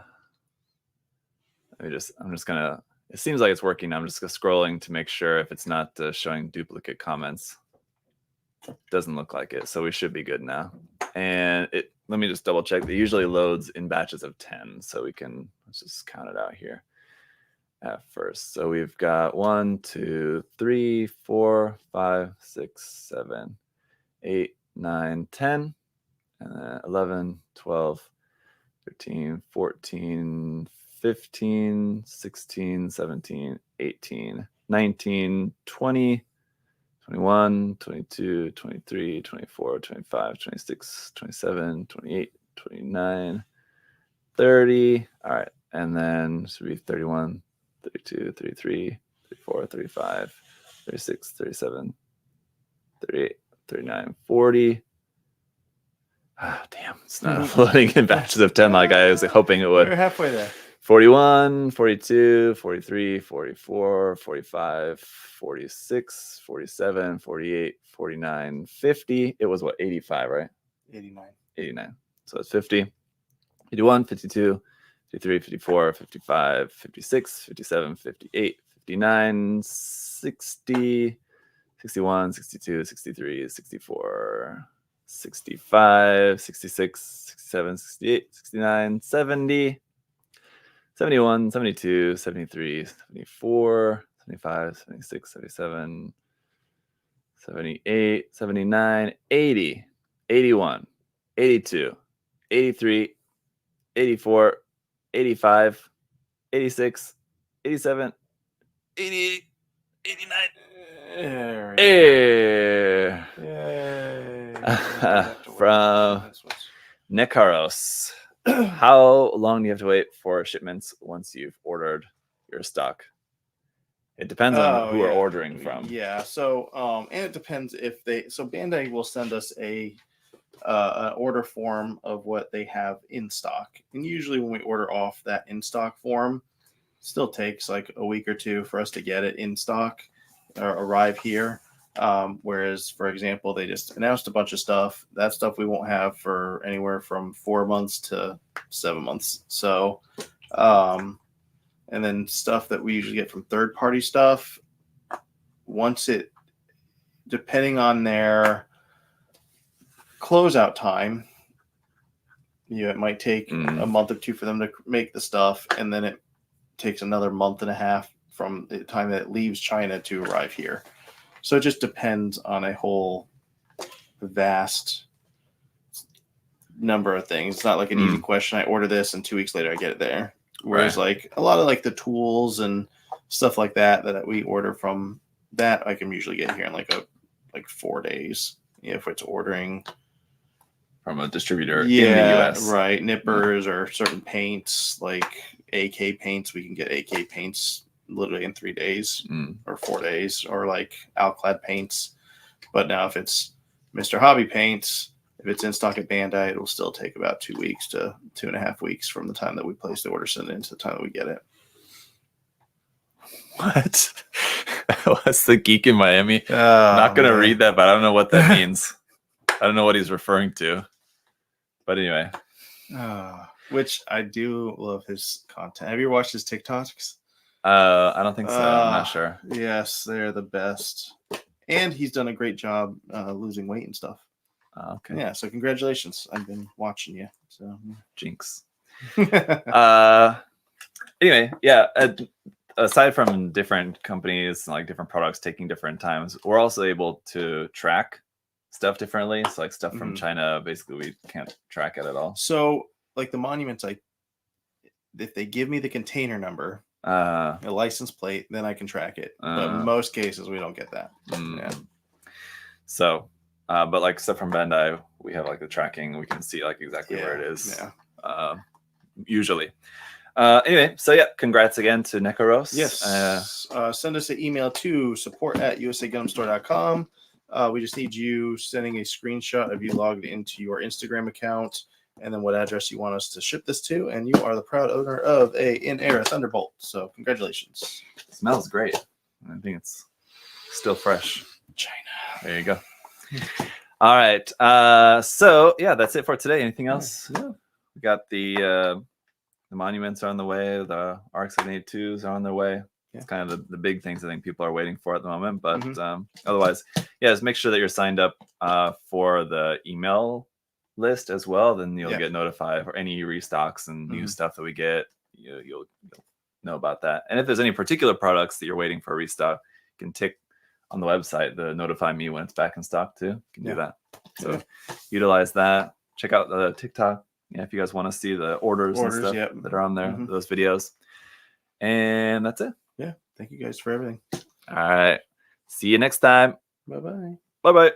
just gonna, it seems like it's working. I'm just scrolling to make sure if it's not showing duplicate comments. Doesn't look like it, so we should be good now. And let me just double check. It usually loads in batches of 10, so let's just count it out here at first. So we've got 1, 2, 3, 4, 5, 6, 7, 8, 9, 10, and then 11, 12, 13, 14, 15, 16, 17, 18, 19, 20, 21, 22, 23, 24, 25, 26, 27, 28, 29, 30. All right. And then should be 31, 32, 33, 34, 35, 36, 37, 38, 39, 40. Ah, damn. It's not floating in batches of 10 like I was hoping it would. We're halfway there. 41, 42, 43, 44, 45, 46, 47, 48, 49, 50. It was what, 85, right? 89. 89. So it's 50, 51, 52, 53, 54, 55, 56, 57, 58, 59, 60, 61, 62, 63, 64, 65, 66, 67, 68, 69, 70. 71, 72, 73, 74, 75, 76, 77, 78, 79, 80, 81, 82, 83, 84, 85, 86, 87, 88, 89. Yay. From Nekaros. How long do you have to wait for shipments once you've ordered your stock? It depends on who we're ordering from. Yeah. So, and it depends if Bandai will send us an order form of what they have in stock. And usually when we order off that in stock form, it still takes like a week or two for us to get it in stock or arrive here. Whereas, for example, they just announced a bunch of stuff. That stuff we won't have for anywhere from 4 months to 7 months. So, and then stuff that we usually get from third-party stuff, depending on their closeout time, it might take a month or two for them to make the stuff, and then it takes another month and a half from the time that it leaves China to arrive here. So it just depends on a whole vast number of things. It's not like an easy question. I order this and 2 weeks later I get it there. Whereas like a lot of like the tools and stuff like that we order from that I can usually get here in like 4 days. If it's ordering from a distributor in the US. Right. Nippers or certain paints like AK paints. We can get AK paints literally in 3 days or 4 days, or like Alclad paints. But now if it's Mr. Hobby paints, if it's in stock at Bandai, it'll still take about 2 weeks to 2.5 weeks from the time that we place the order, send it into the time that we get it. What? What's the geek in Miami? I'm not going to read that, but I don't know what that means. I don't know what he's referring to. But anyway. Which I do love his content. Have you watched his TikToks? I don't think so. I'm not sure. Yes, they're the best. And he's done a great job losing weight and stuff. Okay. Yeah, so congratulations. I've been watching you. So jinx. Anyway, yeah. Aside from different companies, like different products taking different times, we're also able to track stuff differently. So like stuff from China, basically we can't track it at all. So like the monuments, if they give me the container number, a license plate, then I can track it. But in most cases, we don't get that. Yeah. So, but like stuff from Bandai, we have like the tracking. We can see like exactly where it is. Yeah. Usually. Anyway, so yeah, congrats again to Nekaros. Yes. Send us an email to support@usagundamstore.com. We just need you sending a screenshot of you logged into your Instagram account, and then what address you want us to ship this to, and you are the proud owner of a In-Air Thunderbolt. So congratulations. It smells great. I think it's still fresh. China. There you go. All right. So yeah, that's it for today. Anything else? Yeah. We got the monuments are on the way. The RX-82s are on their way. It's kind of the big things I think people are waiting for at the moment. But otherwise, yeah, just make sure that you're signed up for the email list as well. Then you'll get notified for any restocks and new stuff that we get. You'll know about that. And if there's any particular products that you're waiting for a restock, you can tick on the website the notify me when it's back in stock too. You can do that. So utilize that. Check out the TikTok. Yeah, if you guys want to see the orders and stuff that are on there, those videos. And that's it. Yeah. Thank you guys for everything. All right. See you next time. Bye-bye. Bye-bye.